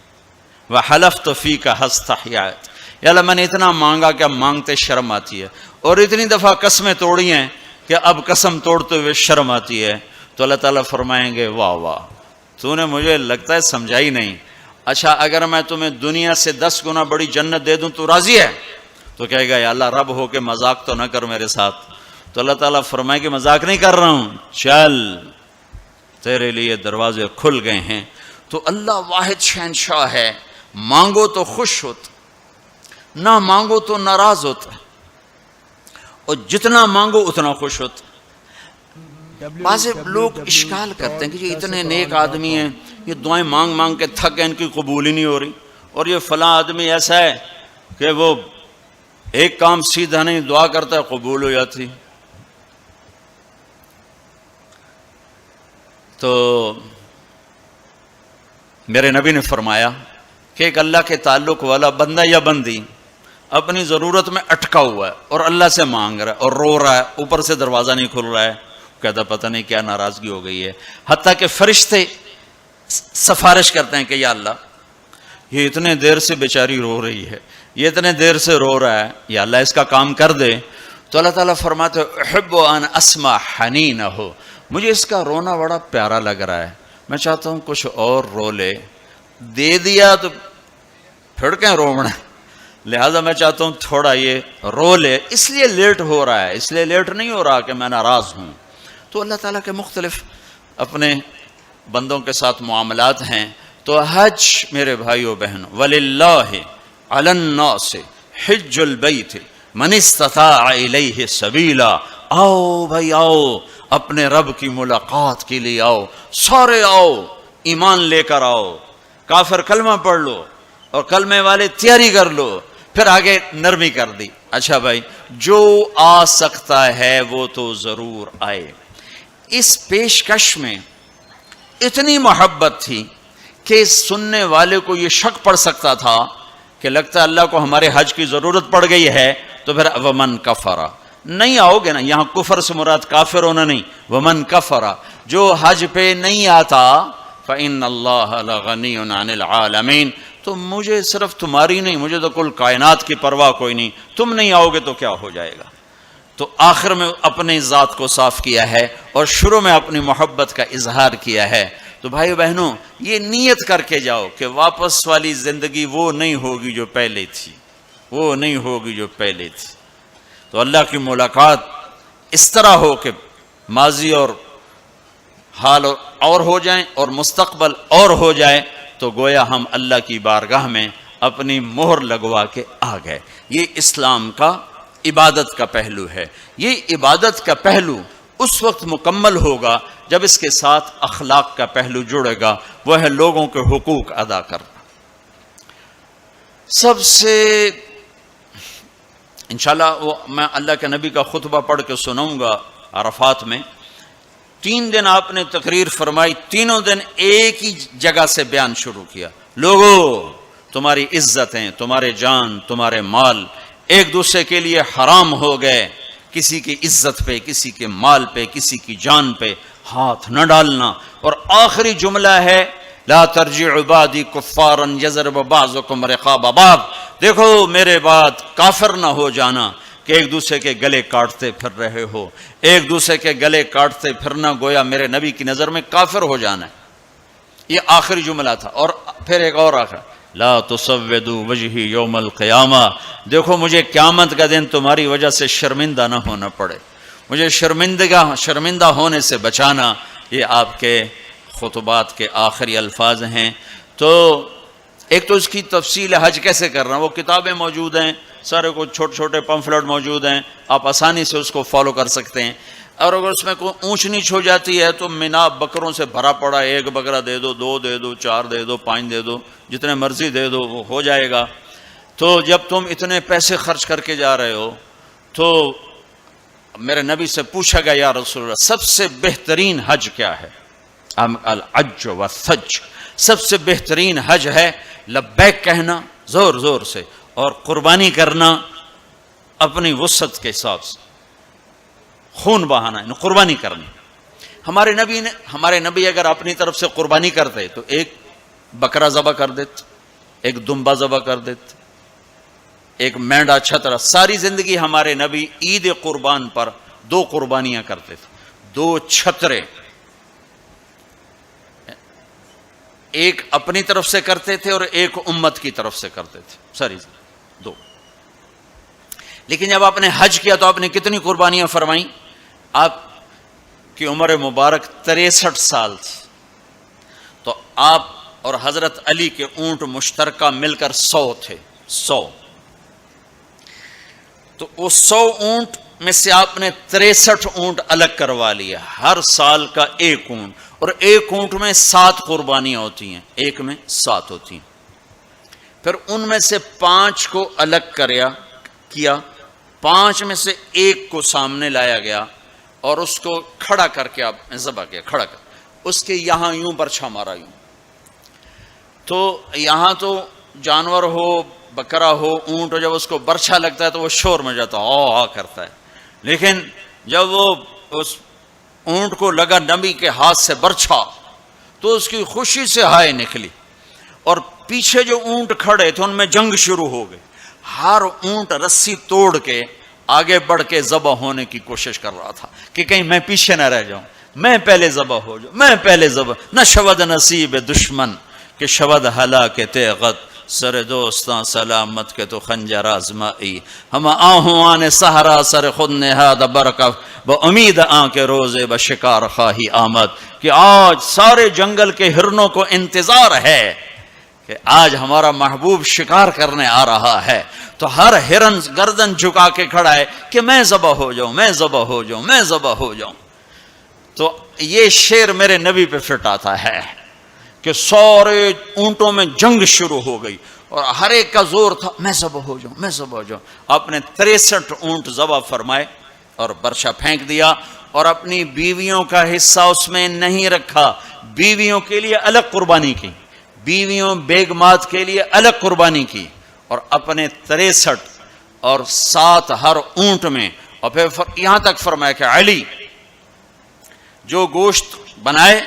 وحلفت فیک حتی استحییت، یا اللہ میں نے اتنا مانگا کہ اب مانگتے شرم آتی ہے، اور اتنی دفعہ قسمیں توڑی ہیں کہ اب قسم توڑتے ہوئے شرم آتی ہے. تو اللہ تعالیٰ فرمائیں گے واہ واہ، تو نے مجھے لگتا ہے سمجھائی نہیں. اچھا اگر میں تمہیں دنیا سے 10 گنا بڑی جنت دے دوں تو راضی ہے؟ تو کہے گا یا اللہ رب ہو کے مذاق تو نہ کر میرے ساتھ. تو اللہ تعالیٰ فرمائے کہ مذاق نہیں کر رہا ہوں، چل تیرے لیے دروازے کھل گئے ہیں. تو اللہ واحد شہنشاہ ہے، مانگو تو خوش ہوتا، نہ مانگو تو ناراض ہوتا، اور جتنا مانگو اتنا خوش ہوتا. بعض لوگ اشکال کرتے ہیں کہ یہ اتنے نیک آدمی ہیں، یہ دعائیں مانگ مانگ کے تھک گئے، ان کی قبول ہی نہیں ہو رہی، اور یہ فلاں آدمی ایسا ہے کہ وہ ایک کام سیدھا نہیں دعا کرتا ہے قبول ہو جاتی. تو میرے نبی نے فرمایا کہ ایک اللہ کے تعلق والا بندہ یا بندی اپنی ضرورت میں اٹکا ہوا ہے اور اللہ سے مانگ رہا ہے اور رو رہا ہے، اوپر سے دروازہ نہیں کھل رہا ہے، کہتا پتہ نہیں کیا ناراضگی ہو گئی ہے. حتیٰ کہ فرشتے سفارش کرتے ہیں کہ یا اللہ یہ اتنے دیر سے بیچاری رو رہی ہے، یہ اتنے دیر سے رو رہا ہے، یا اللہ اس کا کام کر دے. تو اللہ تعالیٰ فرماتے احب ان اسمع حنینہ، مجھے اس کا رونا بڑا پیارا لگ رہا ہے، میں چاہتا ہوں کچھ اور رو لے. دے دیا تو پھر کہیں رونا، لہٰذا میں چاہتا ہوں تھوڑا یہ رو لے، اس لیے لیٹ ہو رہا ہے، اس لیے لیٹ نہیں ہو رہا کہ میں ناراض ہوں. تو اللہ تعالیٰ کے مختلف اپنے بندوں کے ساتھ معاملات ہیں. تو حج میرے بھائیو بہنوں، وَلِلَّهِ عَلَى النَّاسِ حِجُّ الْبَيْتِ مَنِ اسْتَطَاعَ إِلَيْهِ سَبِيلًا. آؤ بھائی آؤ، اپنے رب کی ملاقات کے لیے آؤ، سارے آؤ، ایمان لے کر آؤ، کافر کلمہ پڑھ لو اور کلمے والے تیاری کر لو. پھر آگے نرمی کر دی، اچھا بھائی جو آ سکتا ہے وہ تو ضرور آئے. اس پیشکش میں اتنی محبت تھی کہ سننے والے کو یہ شک پڑ سکتا تھا کہ لگتا ہے اللہ کو ہمارے حج کی ضرورت پڑ گئی ہے. تو پھر ومن کفر، نہیں آؤ گے نا، یہاں کفر سے مراد کافر ہونا نہیں، ومن کفر، جو حج پہ نہیں آتا فإن اللہ لغنی عن العالمین، تو مجھے صرف تمہاری نہیں، مجھے تو کل کائنات کی پرواہ کوئی نہیں، تم نہیں آؤ گے تو کیا ہو جائے گا. تو آخر میں اپنی ذات کو صاف کیا ہے اور شروع میں اپنی محبت کا اظہار کیا ہے. تو بھائی بہنوں یہ نیت کر کے جاؤ کہ واپس والی زندگی وہ نہیں ہوگی جو پہلے تھی، وہ نہیں ہوگی جو پہلے تھی. تو اللہ کی ملاقات اس طرح ہو کہ ماضی اور حال اور ہو جائیں اور مستقبل اور ہو جائے، تو گویا ہم اللہ کی بارگاہ میں اپنی مہر لگوا کے آ گئے. یہ اسلام کا عبادت کا پہلو ہے. یہ عبادت کا پہلو اس وقت مکمل ہوگا جب اس کے ساتھ اخلاق کا پہلو جڑے گا، وہ ہے لوگوں کے حقوق ادا کرنا. سب سے انشاءاللہ میں اللہ کے نبی کا خطبہ پڑھ کے سناؤں گا عرفات میں. 3 دن آپ نے تقریر فرمائی، تینوں دن ایک ہی جگہ سے بیان شروع کیا. لوگو تمہاری عزتیں، تمہارے جان، تمہارے مال ایک دوسرے کے لیے حرام ہو گئے. کسی کی عزت پہ، کسی کے مال پہ، کسی کی جان پہ ہاتھ نہ ڈالنا. اور آخری جملہ ہے لا ترجع عبادی کفارا یضرب بعضکم رقاب بعض، دیکھو میرے بعد کافر نہ ہو جانا کہ ایک دوسرے کے گلے کاٹتے پھر رہے ہو، ایک دوسرے کے گلے کاٹتے پھرنا گویا میرے نبی کی نظر میں کافر ہو جانا ہے. یہ آخری جملہ تھا. اور پھر ایک اور آخر لا تسودوا وجہی یوم القیامہ، دیکھو مجھے قیامت کا دن تمہاری وجہ سے شرمندہ نہ ہونا پڑے، مجھے شرمندہ ہونے سے بچانا. یہ آپ کے خطبات کے آخری الفاظ ہیں. تو ایک تو اس کی تفصیل حج کیسے کرنا، وہ کتابیں موجود ہیں، سارے کو چھوٹے چھوٹے پمفلٹ موجود ہیں، آپ آسانی سے اس کو فالو کر سکتے ہیں. اور اگر اس میں کوئی اونچ نیچ ہو جاتی ہے تو مینا بکروں سے بھرا پڑا، 1 بکرا دے دو، 2 دے دو، 4 دے دو، 5 دے دو، جتنے مرضی دے دو وہ ہو جائے گا. تو جب تم اتنے پیسے خرچ کر کے جا رہے ہو تو میرے نبی سے پوچھا گیا یا رسول اللہ سب سے بہترین حج کیا ہے؟ الحج والثج، سب سے بہترین حج ہے لبیک کہنا زور زور سے اور قربانی کرنا اپنی وسعت کے حساب سے، خون بہانا یعنی قربانی کرنا۔ ہمارے نبی اگر اپنی طرف سے قربانی کرتے تو ایک بکرا ذبح کر دیتے، ایک دمبا ذبح کر دیتے، ایک مینڈا چھترا۔ ساری زندگی ہمارے نبی عید قربان پر 2 قربانیاں کرتے تھے، 2 چھترے، ایک اپنی طرف سے کرتے تھے اور ایک امت کی طرف سے کرتے تھے، ساری زندگی 2۔ لیکن جب آپ نے حج کیا تو آپ نے کتنی قربانیاں فرمائیں؟ آپ کی عمر مبارک 63 سال تھی، تو آپ اور حضرت علی کے اونٹ مشترکہ مل کر 100 تھے، 100۔ تو وہ 100 اونٹ میں سے آپ نے 63 اونٹ الگ کروا لیا، ہر سال کا 1 اونٹ، اور 1 اونٹ میں 7 قربانیاں ہوتی ہیں، ایک میں 7 ہوتی ہیں۔ پھر ان میں سے 5 کو الگ کیا، 5 میں سے 1 کو سامنے لایا گیا اور اس کو کھڑا کر کے آپ نے ذبح کیا، کھڑا کر اس کے یہاں یوں برچھا مارا یوں۔ تو یہاں تو جانور ہو، بکرا ہو، اونٹ ہو، جب اس کو برچھا لگتا ہے تو وہ شور میں جاتا ہے، آ کرتا ہے، لیکن جب وہ اس اونٹ کو لگا نبی کے ہاتھ سے برچھا تو اس کی خوشی سے ہائے نکلی، اور پیچھے جو اونٹ کھڑے تھے ان میں جنگ شروع ہو گئی، ہر اونٹ رسی توڑ کے آگے بڑھ کے ذبح ہونے کی کوشش کر رہا تھا کہ کہیں میں پیچھے نہ رہ جاؤں، میں پہلے ذبح ہو جاؤں، میں پہلے ذبح نہ شود نصیب دشمن کہ شود ہلاک تیغت، سر دوستاں سلامت کے تو خنجر آزمائی، ہم آہوان سہرا سر خود نہاد برکف با امید آن کے روزے بشکار خواہی آمد، کہ آج سارے جنگل کے ہرنوں کو انتظار ہے کہ آج ہمارا محبوب شکار کرنے آ رہا ہے، تو ہر ہرن گردن جھکا کے کھڑا ہے کہ میں ذبح ہو جاؤں، میں ذبح ہو جاؤں، میں ذبح ہو جاؤں۔ تو یہ شعر میرے نبی پہ فٹ آتا ہے کہ سارے اونٹوں میں جنگ شروع ہو گئی اور ہر ایک کا زور تھا میں ذبح ہو جاؤں، میں ذبح ہو جاؤں۔ آپ نے 63 اونٹ ذبح فرمائے اور برچہ پھینک دیا، اور اپنی بیویوں کا حصہ اس میں نہیں رکھا، بیویوں کے لیے الگ قربانی کی، بیویوں بیگمات کے لیے الگ قربانی کی، اور اپنے 63 اور 7 ہر اونٹ میں، اور پھر یہاں تک فرمایا کہ علی جو گوشت بنائے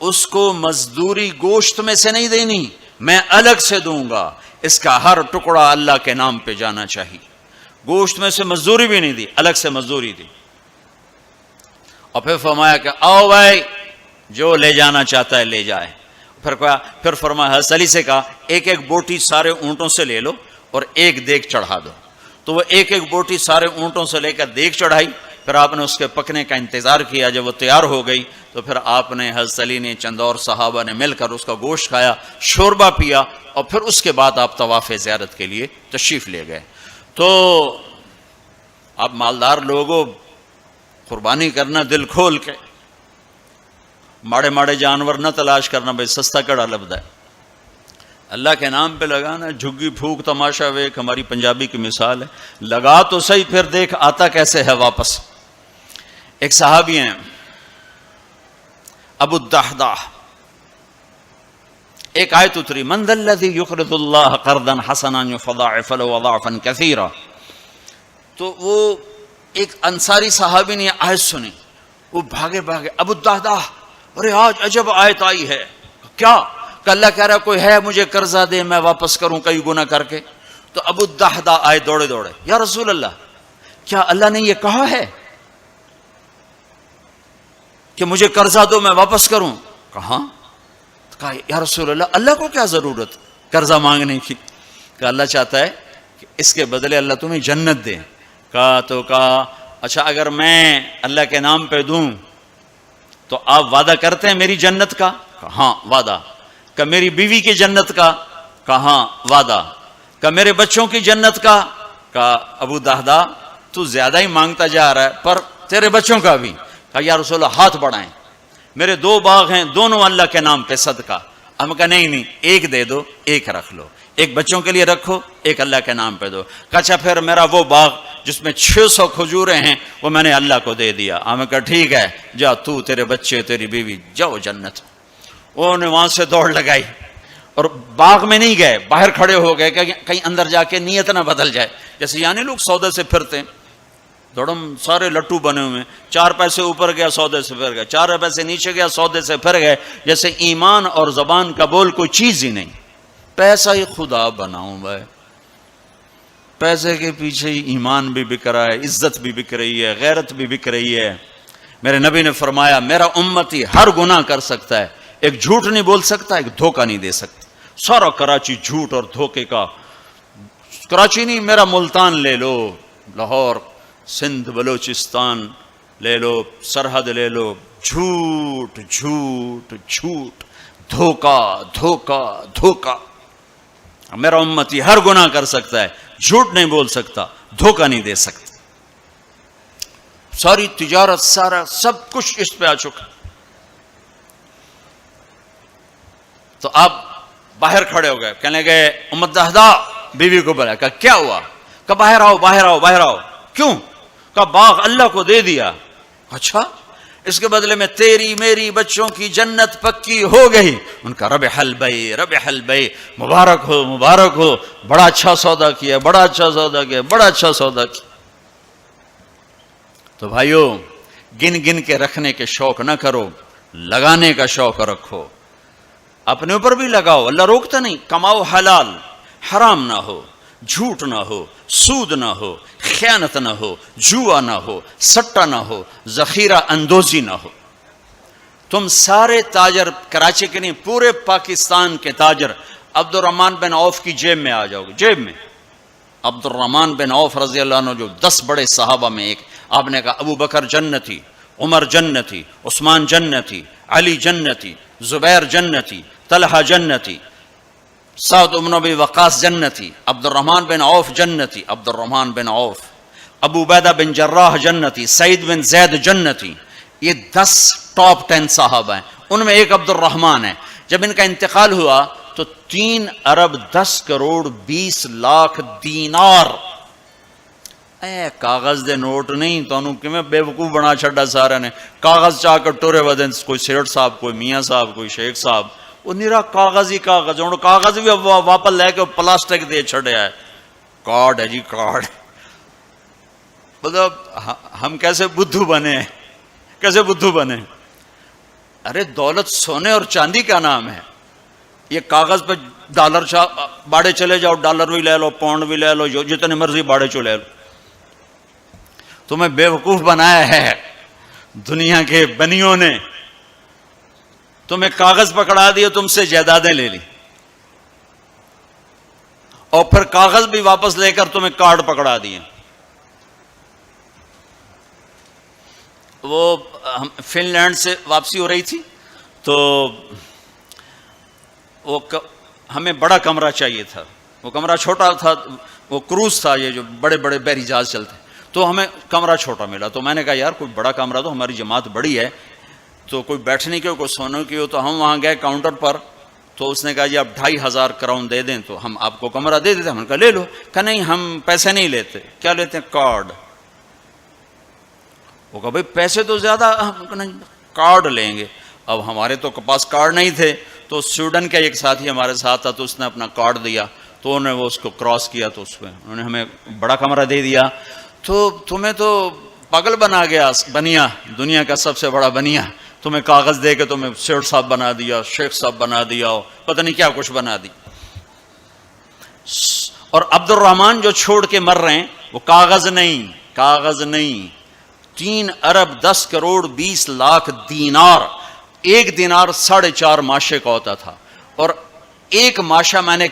اس کو مزدوری گوشت میں سے نہیں دینی، میں الگ سے دوں گا، اس کا ہر ٹکڑا اللہ کے نام پہ جانا چاہیے، گوشت میں سے مزدوری بھی نہیں دی، الگ سے مزدوری دی۔ اور پھر فرمایا کہ آؤ بھائی جو لے جانا چاہتا ہے لے جائے۔ پھر فرمایا حضرت علی سے کہا ایک ایک بوٹی سارے اونٹوں سے لے لو اور ایک دیگ چڑھا دو، تو وہ ایک ایک بوٹی سارے اونٹوں سے لے کر دیگ چڑھائی، پھر آپ نے اس کے پکنے کا انتظار کیا، جب وہ تیار ہو گئی تو پھر آپ نے حضرت علی نے چند اور صحابہ نے مل کر اس کا گوشت کھایا، شوربہ پیا، اور پھر اس کے بعد آپ طواف زیارت کے لیے تشریف لے گئے۔ تو آپ مالدار لوگوں قربانی کرنا دل کھول کے، ماڑے ماڑے جانور نہ تلاش کرنا، بھائی سستا کڑا لبدا ہے، اللہ کے نام پہ لگانا، جھگی پھونک تماشا ویک ہماری پنجابی کی مثال ہے، لگا تو صحیح پھر دیکھ آتا کیسے ہے واپس۔ ایک صحابی ہیں ابو الدحداح، ایک آیت اتری من ذا الذی یقرض اللہ قرضا حسنا یضاعف له اضعافا کثیرا، تو وہ ایک انصاری صحابی نے آیت سنی، وہ بھاگے ابو الدحداح ارے آج عجب آیت آئی ہے، کیا کہ اللہ کہہ رہا کوئی ہے مجھے قرضہ دے میں واپس کروں کئی گناہ کر کے، تو ابو الدحداح آئے دوڑے دوڑے، یا رسول اللہ کیا اللہ نے یہ کہا ہے کہ مجھے قرضہ دو میں واپس کروں؟ کہاں؟ کہا یا رسول اللہ اللہ کو کیا ضرورت قرضہ مانگنے کی، کہ اللہ چاہتا ہے کہ اس کے بدلے اللہ تمہیں جنت دے۔ کہا اچھا اگر میں اللہ کے نام پہ دوں تو آپ وعدہ کرتے ہیں میری جنت کا؟ کہا ہاں وعدہ۔ کہ میری بیوی کی جنت کا؟ کہا ہاں وعدہ۔ کہ میرے بچوں کی جنت کا؟ کہا ابو الدحداح تو زیادہ ہی مانگتا جا رہا ہے، پر تیرے بچوں کا بھی؟ کہا یا رسول اللہ ہاتھ بڑھائیں، میرے 2 باغ ہیں دونوں اللہ کے نام پہ صدقہ۔ ہم کہا نہیں ایک دے دو ایک رکھ لو، ایک بچوں کے لیے رکھو، ایک اللہ کے نام پہ دو۔ کہا اچھا پھر میرا وہ باغ جس میں 600 کھجوریں ہیں وہ میں نے اللہ کو دے دیا۔ ہمیں کہا ٹھیک ہے، جا تو، تیرے بچے، تیری بیوی، جاؤ جنت۔ انہوں نے وہاں سے دوڑ لگائی اور باغ میں نہیں گئے، باہر کھڑے ہو گئے کہ کہیں اندر جا کے نیت نہ بدل جائے۔ جیسے یعنی لوگ سودے سے پھرتے ہیں، دوڑم سارے لٹو بنے ہوئے ہیں، 4 پیسے اوپر گیا سودے سے پھر گئے، 4 پیسے نیچے گیا سودے سے پھر گئے، جیسے ایمان اور زبان کا بول کوئی چیز ہی نہیں۔ پیسہ ہی خدا بناؤں بھائی، پیسے کے پیچھے ہی ایمان بھی بک رہا ہے، عزت بھی بک رہی ہے، غیرت بھی بک رہی ہے۔ میرے نبی نے فرمایا میرا امتی ہر گناہ کر سکتا ہے، ایک جھوٹ نہیں بول سکتا، ایک دھوکہ نہیں دے سکتا۔ سارا کراچی جھوٹ اور دھوکے کا، کراچی نہیں، میرا ملتان لے لو، لاہور، سندھ، بلوچستان لے لو، سرحد لے لو، جھوٹ جھوٹ جھوٹ، دھوکہ دھوکہ دھوکہ۔ میرا امتی ہر گناہ کر سکتا ہے، جھوٹ نہیں بول سکتا، دھوکہ نہیں دے سکتا۔ ساری تجارت، سارا سب کچھ اس پہ آ چکا۔ تو آپ باہر کھڑے ہو گئے، کہنے گئے امت دہدا، بیوی کو بلایا، کہا کیا ہوا؟ کہا باہر آؤ باہر آؤ باہر آؤ۔ کیوں؟ کہا باغ اللہ کو دے دیا۔ اچھا، اس کے بدلے میں تیری میری بچوں کی جنت پکی ہو گئی۔ ان کا ربح البیع ربح البیع، مبارک ہو مبارک ہو، بڑا اچھا سودا کیا، بڑا اچھا سودا کیا، بڑا اچھا سودا کیا۔ تو بھائیو، گن گن کے رکھنے کے شوق نہ کرو، لگانے کا شوق رکھو۔ اپنے اوپر بھی لگاؤ، اللہ روکتا نہیں۔ کماؤ حلال، حرام نہ ہو، جھوٹ نہ ہو، سود نہ ہو، خیانت نہ ہو، جوا نہ ہو، سٹا نہ ہو، ذخیرہ اندوزی نہ ہو۔ تم سارے تاجر، کراچی کے نہیں پورے پاکستان کے تاجر عبد الرحمن بن عوف کی جیب میں آ جاؤ گے۔ جیب میں عبد الرحمن بن عوف رضی اللہ عنہ، جو 10 بڑے صحابہ میں ایک، آپ نے کہا ابو بکر جنتی، عمر جنتی، عثمان جنتی، علی جنتی، زبیر جنتی، طلحہ جنتی، سعد بن ابی وقاص جنتی، عبد الرحمن بن عوف جنتی، عبد الرحمن بن عوف، ابو عبیدہ بن جراح جنتی، سعید بن زید جنتی۔ یہ 10 ٹاپ 10 صحابہ ہیں، ان میں ایک عبد الرحمن ہے۔ جب ان کا انتقال ہوا تو 3 ارب 10 کروڑ 20 لاکھ دینار، اے کاغذ دے نوٹ نہیں، تو انہوں کیویں بے وقوف بنا چھڑا سارے نے۔ کاغذ چاہ کر ٹورے ودن، کوئی سیٹ صاحب، کوئی میاں صاحب، کوئی شیخ صاحب، وہ نیرا کاغذ ہی کاغذ، انہوں کاغذ بھی واپس لے کے پلاسٹک دے چھڑے ہے۔ کارڈ ہے جی کارڈ۔ مطلب ہم کیسے بدھو بنے، کیسے بدھو بنے؟ ارے دولت سونے اور چاندی کا نام ہے، یہ کاغذ پہ ڈالر باڑے چلے جاؤ، ڈالر بھی لے لو، پاؤنڈ بھی لے لو، جو جتنے مرضی باڑے چو لے لو۔ تمہیں بے وقوف بنایا ہے دنیا کے بنیوں نے، تمہیں کاغذ پکڑا دیے، تم سے جائیدادیں لے لی، اور پھر کاغذ بھی واپس لے کر تمہیں کارڈ پکڑا دیے۔ وہ فن لینڈ سے واپسی ہو رہی تھی تو وہ ہمیں بڑا کمرہ چاہیے تھا، وہ کمرہ چھوٹا تھا، وہ کروز تھا، یہ جو بڑے بڑے بحری جہاز چلتے، تو ہمیں کمرہ چھوٹا ملا۔ تو میں نے کہا یار کوئی بڑا کمرہ، تو ہماری جماعت بڑی ہے، تو کوئی بیٹھنے کی ہو، کوئی سونے کی ہو۔ تو ہم وہاں گئے کاؤنٹر پر، تو اس نے کہا جی آپ 2500 کراؤن دے دیں تو ہم آپ کو کمرہ دے دیتے۔ ہم نے کہا لے لو۔ کہا نہیں ہم پیسے نہیں لیتے۔ کیا لیتے ہیں؟ کارڈ۔ وہ کہا بھائی پیسے تو زیادہ، ہم کارڈ لیں گے۔ اب ہمارے تو پاس کارڈ نہیں تھے، تو سویڈن کا ایک ساتھی ہمارے ساتھ تھا، تو اس نے اپنا کارڈ دیا، تو انہوں نے وہ اس کو کراس کیا، تو اس میں انہوں نے ہمیں بڑا کمرہ دے دیا۔ تو تمہیں تو پاگل بنا گیا بنیا، دنیا کا سب سے بڑا بنیا، تمہیں کاغذ دے کے تمہیں سیٹ صاحب بنا دیا، شیخ صاحب بنا دیا، پتہ نہیں کیا کچھ بنا دی۔ اور عبد الرحمن جو چھوڑ کے مر رہے ہیں وہ کاغذ نہیں، کاغذ نہیں، 3 ارب 10 کروڑ 20 لاکھ دینار۔ ایک دینار 4.5 ماشے کا ہوتا تھا، اور ایک ماشا میں نے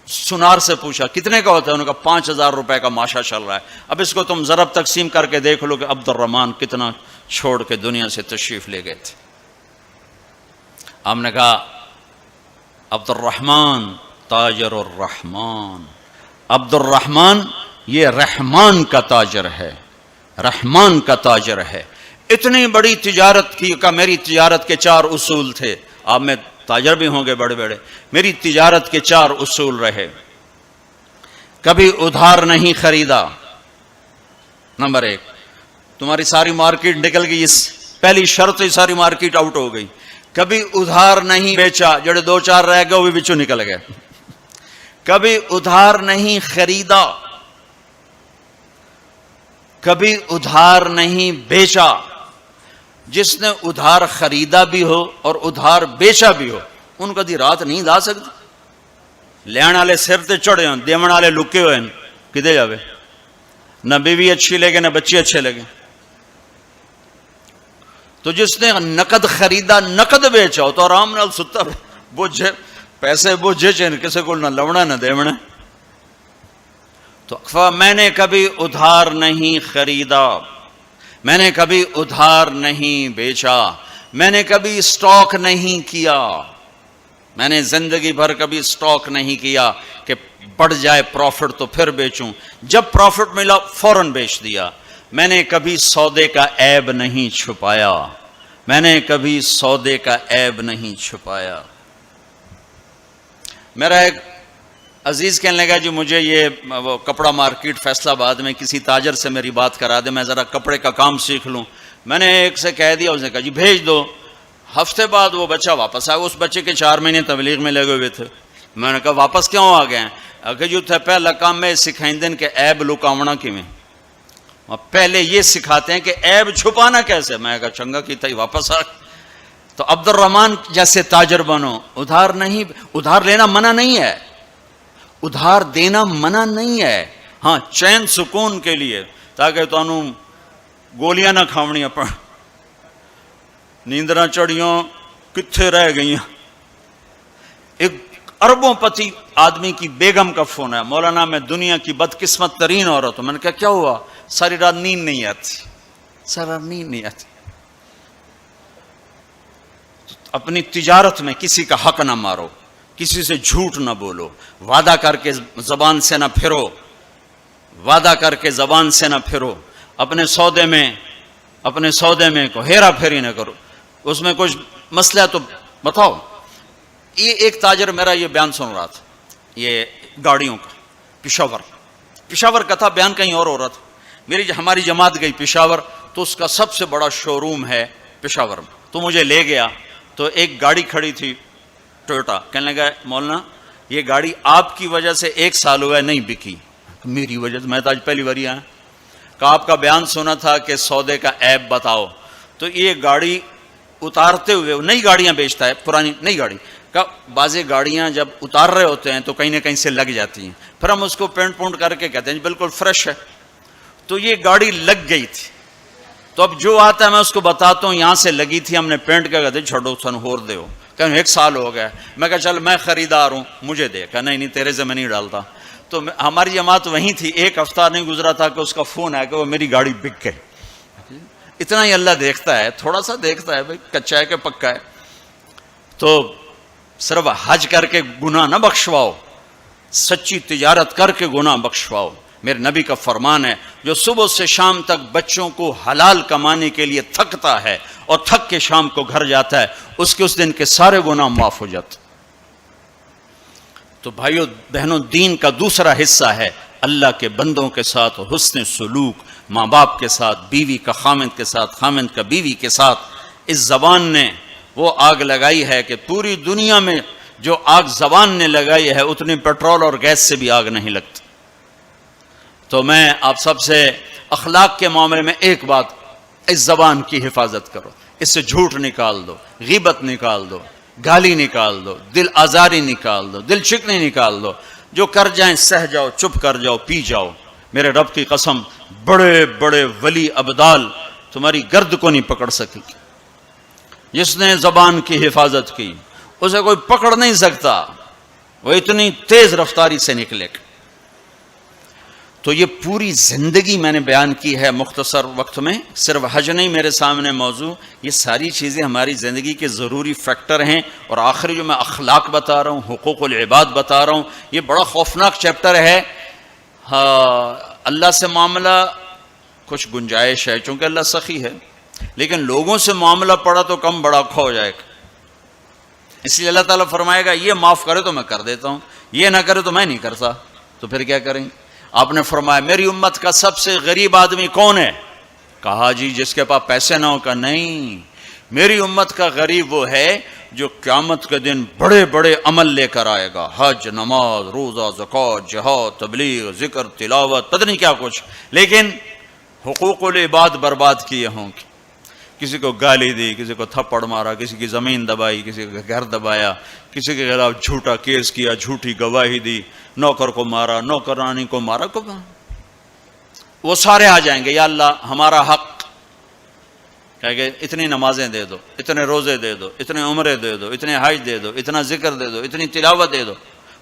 سنار سے پوچھا کتنے کا ہوتا ہے، انہوں نے کہا 5000 روپے کا ماشا چل رہا ہے۔ اب اس کو تم ضرب تقسیم کر کے دیکھ لو کہ عبد الرحمن کتنا چھوڑ کے دنیا سے تشریف لے گئے تھے۔ ہم نے کہا عبد الرحمن تاجر الرحمن، عبد الرحمن یہ رحمان کا تاجر ہے، رحمان کا تاجر ہے۔ اتنی بڑی تجارت کی کا میری تجارت کے 4 اصول تھے، اب میں تاجر بھی ہوں گے بڑے بڑے. میری تجارت کے 4 اصول رہے. کبھی ادھار نہیں خریدا. نمبر 1، تمہاری ساری مارکیٹ نکل گئی، اس پہلی شرط ہی ساری مارکیٹ آؤٹ ہو گئی. کبھی ادھار نہیں بیچا، جڑے 2-4 رہ گئے وہ بھی بچوں نکل گئے. کبھی ادھار نہیں خریدا، کبھی ادھار نہیں بیچا. جس نے ادھار خریدا بھی ہو اور ادھار بیچا بھی ہو، ان کو دی رات نہیں لا سکتی. لین والے سر تے چڑھے ہوں، دیون والے لکے ہوئے ہیں، کدے جاوے؟ نہ بیوی اچھی لگے نہ بچے اچھے لگے. تو جس نے نقد خریدا نقد بیچا ہو تو آرام نال ستا بوجھے پیسے بوجھے چین کسی کو نہ لونا نہ دیونا. تو میں نے کبھی ادھار نہیں خریدا، میں نے کبھی ادھار نہیں بیچا، میں نے کبھی سٹاک نہیں کیا. میں نے زندگی بھر کبھی سٹاک نہیں کیا کہ بڑھ جائے پروفٹ تو پھر بیچوں، جب پروفٹ ملا فوراً بیچ دیا. میں نے کبھی سودے کا عیب نہیں چھپایا، میں نے کبھی سودے کا عیب نہیں چھپایا. میرا ایک عزیز کہنے لگا جی مجھے یہ وہ کپڑا مارکیٹ فیصل آباد میں کسی تاجر سے میری بات کرا دے، میں ذرا کپڑے کا کام سیکھ لوں. میں نے ایک سے کہہ دیا، اس نے کہا جی بھیج دو. ہفتے بعد وہ بچہ واپس آیا. اس بچے کے 4 مہینے تبلیغ میں لگے ہوئے تھے. میں نے کہا واپس کیوں آ گئے ہیں؟ اگر جو تھا پہلا کام میں سکھائیں دن کہ عیب لکاونا کیویں، پہلے یہ سکھاتے ہیں کہ عیب چھپانا کیسے. میں کہا چنگا کیتا ہی واپس آ. تو عبد الرحمن جیسے تاجر بنو. ادھار نہیں، ادھار لینا منع نہیں ہے، ادھار دینا منع نہیں ہے. ہاں چین سکون کے لیے، تاکہ تانوں گولیاں نہ کھاونیاں پڑ. نیندراں چڑیاں کتھے رہ گئیاں. ایک اربوں پتی آدمی کی بیگم کا فون ہے، مولانا میں دنیا کی بدقسمت ترین عورت ہوں. میں نے کہا کیا ہوا؟ ساری رات نیند نہیں آتی، ساری رات نیند نہیں آتی. اپنی تجارت میں کسی کا حق نہ مارو، کسی سے جھوٹ نہ بولو، وعدہ کر کے زبان سے نہ پھرو، وعدہ کر کے زبان سے نہ پھرو. اپنے سودے میں کو ہیرا پھیری نہ کرو. اس میں کچھ مسئلہ ہے تو بتاؤ. یہ ایک تاجر میرا یہ بیان سن رہا تھا، یہ گاڑیوں کا، پشاور کا تھا، بیان کہیں اور ہو رہا تھا. ہماری جماعت گئی پشاور، تو اس کا سب سے بڑا شو روم ہے پشاور میں. تو مجھے لے گیا، تو ایک گاڑی کھڑی تھی ٹویوٹا. کہنے لگا مولانا یہ گاڑی آپ کی وجہ سے 1 سال ہوا ہے نہیں بکی. میری وجہ سے؟ میں تو آج پہلی بار آیا. کہ آپ کا بیان سنا تھا کہ سودے کا عیب بتاؤ. تو یہ گاڑی اتارتے ہوئے، نئی گاڑیاں بیچتا ہے، پرانی نئی گاڑی کا. بعض گاڑیاں جب اتار رہے ہوتے ہیں تو کہیں نہ کہیں سے لگ جاتی ہیں، پھر ہم اس کو پینٹ پونٹ کر کے کہتے ہیں بالکل فریش ہے. تو یہ گاڑی لگ گئی تھی. تو اب جو آتا ہے میں اس کو بتاتا ہوں یہاں سے لگی تھی، ہم نے پینٹ کیا، کہتے چھوڑو سن ہور دے ہو. کہ 1 سال ہو گیا. میں کہا چل میں خریدار ہوں مجھے دے. کہ نہیں تیرے سے میں نہیں ڈالتا. تو ہماری جماعت وہیں تھی. 1 ہفتہ نہیں گزرا تھا کہ اس کا فون آیا کہ وہ میری گاڑی بک گئی. اتنا ہی اللہ دیکھتا ہے، تھوڑا سا دیکھتا ہے بھائی کچا ہے کہ پکا ہے. تو صرف حج کر کے گناہ نہ بخشواؤ، سچی تجارت کر کے گناہ بخشواؤ. میرے نبی کا فرمان ہے جو صبح سے شام تک بچوں کو حلال کمانے کے لیے تھکتا ہے اور تھک کے شام کو گھر جاتا ہے، اس کے اس دن کے سارے گناہ معاف ہو جاتے. تو بھائیو بہنوں، دین کا دوسرا حصہ ہے اللہ کے بندوں کے ساتھ حسن سلوک، ماں باپ کے ساتھ، بیوی کا خامند کے ساتھ، خامند کا بیوی کے ساتھ. اس زبان نے وہ آگ لگائی ہے کہ پوری دنیا میں جو آگ زبان نے لگائی ہے اتنی پیٹرول اور گیس سے بھی آگ نہیں لگتی. تو میں آپ سب سے اخلاق کے معاملے میں ایک بات، اس زبان کی حفاظت کرو. اس سے جھوٹ نکال دو، غیبت نکال دو، گالی نکال دو، دل آزاری نکال دو، دل شکنی نکال دو. جو کر جائیں سہ جاؤ، چپ کر جاؤ، پی جاؤ. میرے رب کی قسم، بڑے بڑے ولی ابدال تمہاری گرد کو نہیں پکڑ سکے. جس نے زبان کی حفاظت کی اسے کوئی پکڑ نہیں سکتا، وہ اتنی تیز رفتاری سے نکلے. تو یہ پوری زندگی میں نے بیان کی ہے مختصر وقت میں. صرف حج نہیں میرے سامنے موضوع، یہ ساری چیزیں ہماری زندگی کے ضروری فیکٹر ہیں. اور آخری جو میں اخلاق بتا رہا ہوں، حقوق العباد بتا رہا ہوں، یہ بڑا خوفناک چیپٹر ہے. اللہ سے معاملہ کچھ گنجائش ہے چونکہ اللہ سخی ہے، لیکن لوگوں سے معاملہ پڑا تو کم بڑا کھو جائے گا. اس لیے اللہ تعالیٰ فرمائے گا یہ معاف کرے تو میں کر دیتا ہوں، یہ نہ کرے تو میں نہیں کرتا، تو پھر کیا کریں گے؟ آپ نے فرمایا میری امت کا سب سے غریب آدمی کون ہے؟ کہا جی جس کے پاس پیسے نہ ہو. کا نہیں، میری امت کا غریب وہ ہے جو قیامت کے دن بڑے بڑے عمل لے کر آئے گا، حج، نماز، روزہ، زکوٰۃ، جہاد، تبلیغ، ذکر، تلاوت، پتہ نہیں کیا کچھ، لیکن حقوق العباد برباد کیے ہوں گے. کسی کو گالی دی، کسی کو تھپڑ مارا، کسی کی زمین دبائی، کسی کا گھر دبایا، کسی کے خلاف جھوٹا کیس کیا، جھوٹی گواہی دی، نوکر کو مارا، نوکرانی کو مارا. وہ سارے آ جائیں گے، یا اللہ ہمارا حق، کہہ گے اتنی نمازیں دے دو، اتنے روزے دے دو، اتنے عمرے دے دو، اتنے حج دے دو، اتنا ذکر دے دو، اتنی تلاوت دے دو.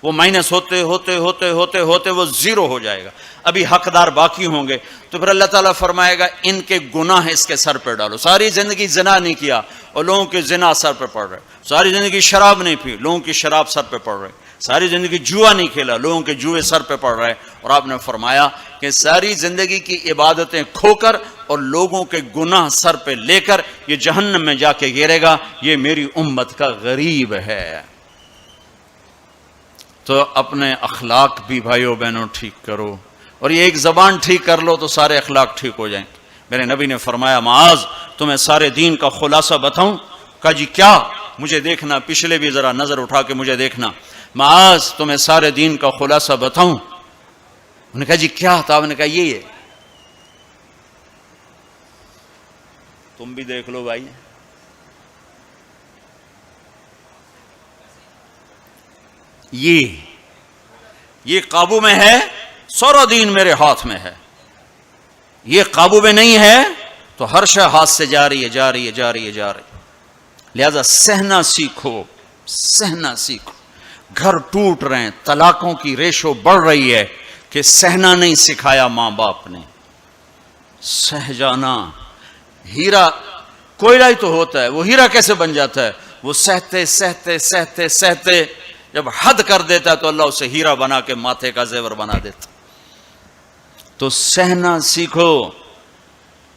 وہ مائنس ہوتے ہوتے ہوتے ہوتے ہوتے وہ زیرو ہو جائے گا. ابھی حقدار باقی ہوں گے، تو پھر اللہ تعالیٰ فرمائے گا ان کے گناہ اس کے سر پہ ڈالو. ساری زندگی زنا نہیں کیا اور لوگوں کے زنا سر پہ پڑ رہے، ساری زندگی شراب نہیں پی، لوگوں کی شراب سر پہ پڑ رہے، ساری زندگی جوا نہیں کھیلا، لوگوں کے جوئے سر پہ پڑ رہے. اور آپ نے فرمایا کہ ساری زندگی کی عبادتیں کھو کر اور لوگوں کے گناہ سر پہ لے کر یہ جہنم میں جا کے گرے گا. یہ میری امت کا غریب ہے. تو اپنے اخلاق بھی بھائیو بہنوں ٹھیک کرو، اور یہ ایک زبان ٹھیک کر لو تو سارے اخلاق ٹھیک ہو جائیں. میرے نبی نے فرمایا معاذ تمہیں سارے دین کا خلاصہ بتاؤں؟ کہا جی کیا؟ مجھے دیکھنا، پچھلے بھی ذرا نظر اٹھا کے مجھے دیکھنا. معاذ تمہیں سارے دین کا خلاصہ بتاؤں؟ انہوں نے کہا جی کیا تھا؟ آپ نے کہا یہ ہے. تم بھی دیکھ لو بھائی، یہ قابو میں ہے، سارا دین میرے ہاتھ میں ہے. یہ قابو میں نہیں ہے تو ہر شے ہاتھ سے جا رہی ہے، جا رہی ہے، جا رہی ہے، جا رہی ہے. لہذا سہنا سیکھو، سہنا سیکھو. گھر ٹوٹ رہے ہیں، طلاقوں کی ریشو بڑھ رہی ہے کہ سہنا نہیں سکھایا ماں باپ نے. سہ جانا. ہیرا کوئلہ ہی تو ہوتا ہے، وہ ہیرا کیسے بن جاتا ہے؟ وہ سہتے سہتے سہتے سہتے جب حد کر دیتا ہے تو اللہ اسے ہیرا بنا کے ماتھے کا زیور بنا دیتا. تو سہنا سیکھو،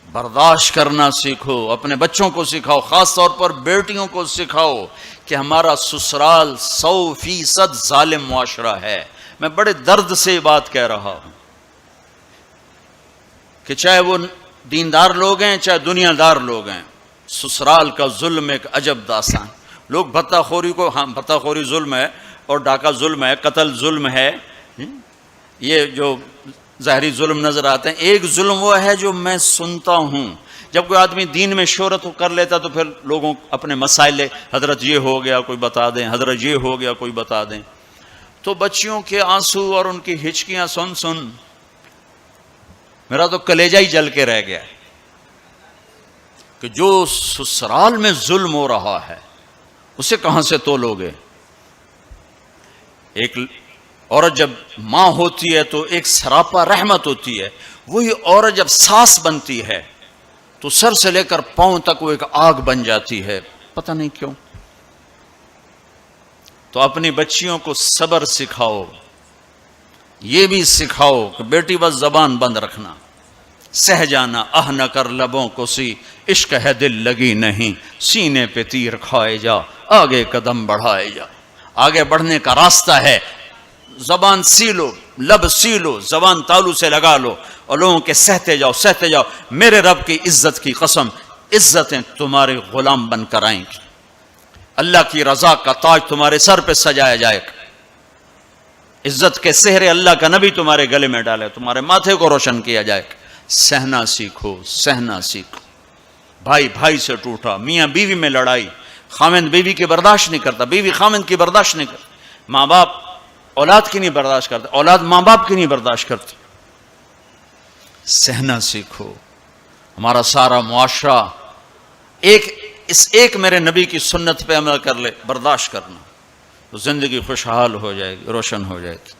برداشت کرنا سیکھو. اپنے بچوں کو سکھاؤ، خاص طور پر بیٹیوں کو سکھاؤ کہ ہمارا سسرال 100% ظالم معاشرہ ہے. میں بڑے درد سے یہ بات کہہ رہا ہوں کہ چاہے وہ دیندار لوگ ہیں چاہے دنیا دار لوگ ہیں، سسرال کا ظلم ایک عجب داستان. لوگ بھتہ خوری کو، ہاں بھتہ خوری ظلم ہے اور ڈاکہ ظلم ہے، قتل ظلم ہے، یہ جو ظاہری ظلم نظر آتے ہیں. ایک ظلم وہ ہے جو میں سنتا ہوں، جب کوئی آدمی دین میں شہرت کر لیتا تو پھر لوگوں اپنے مسائل، حضرت یہ ہو گیا کوئی بتا دیں، حضرت یہ ہو گیا کوئی بتا دیں. تو بچیوں کے آنسو اور ان کی ہچکیاں سن سن میرا تو کلیجہ ہی جل کے رہ گیا کہ جو سسرال میں ظلم ہو رہا ہے اسے کہاں سے تولو گے. ایک عورت جب ماں ہوتی ہے تو ایک سراپا رحمت ہوتی ہے، وہی عورت جب ساس بنتی ہے تو سر سے لے کر پاؤں تک وہ ایک آگ بن جاتی ہے، پتہ نہیں کیوں. تو اپنی بچیوں کو صبر سکھاؤ، یہ بھی سکھاؤ کہ بیٹی بس زبان بند رکھنا، سہ جانا. آہ نہ کر لبوں کو سی، عشق ہے دل لگی نہیں، سینے پہ تیر کھائے جا، آگے قدم بڑھائے جا. آگے بڑھنے کا راستہ ہے، زبان سی لو، لب سی لو، زبان تالو سے لگا لو اور لوگوں کے سہتے جاؤ، سہتے جاؤ. میرے رب کی عزت کی قسم، عزتیں تمہارے غلام بن کر آئیں گی. اللہ کی رضا کا تاج تمہارے سر پہ سجایا جائے گا. عزت کے سہرے اللہ کا نبی تمہارے گلے میں ڈالے، تمہارے ماتھے کو روشن کیا جائے گا. سہنا سیکھو، سہنا سیکھو. بھائی بھائی سے ٹوٹا، میاں بیوی میں لڑائی، خاوند بیوی کی برداشت نہیں کرتا، بیوی خاوند کی برداشت نہیں کرتا، ماں باپ اولاد کی نہیں برداشت کرتا، اولاد ماں باپ کی نہیں برداشت کرتی. سہنا سیکھو. ہمارا سارا معاشرہ اس ایک میرے نبی کی سنت پہ عمل کر لے، برداشت کرنا، تو زندگی خوشحال ہو جائے گی، روشن ہو جائے گی.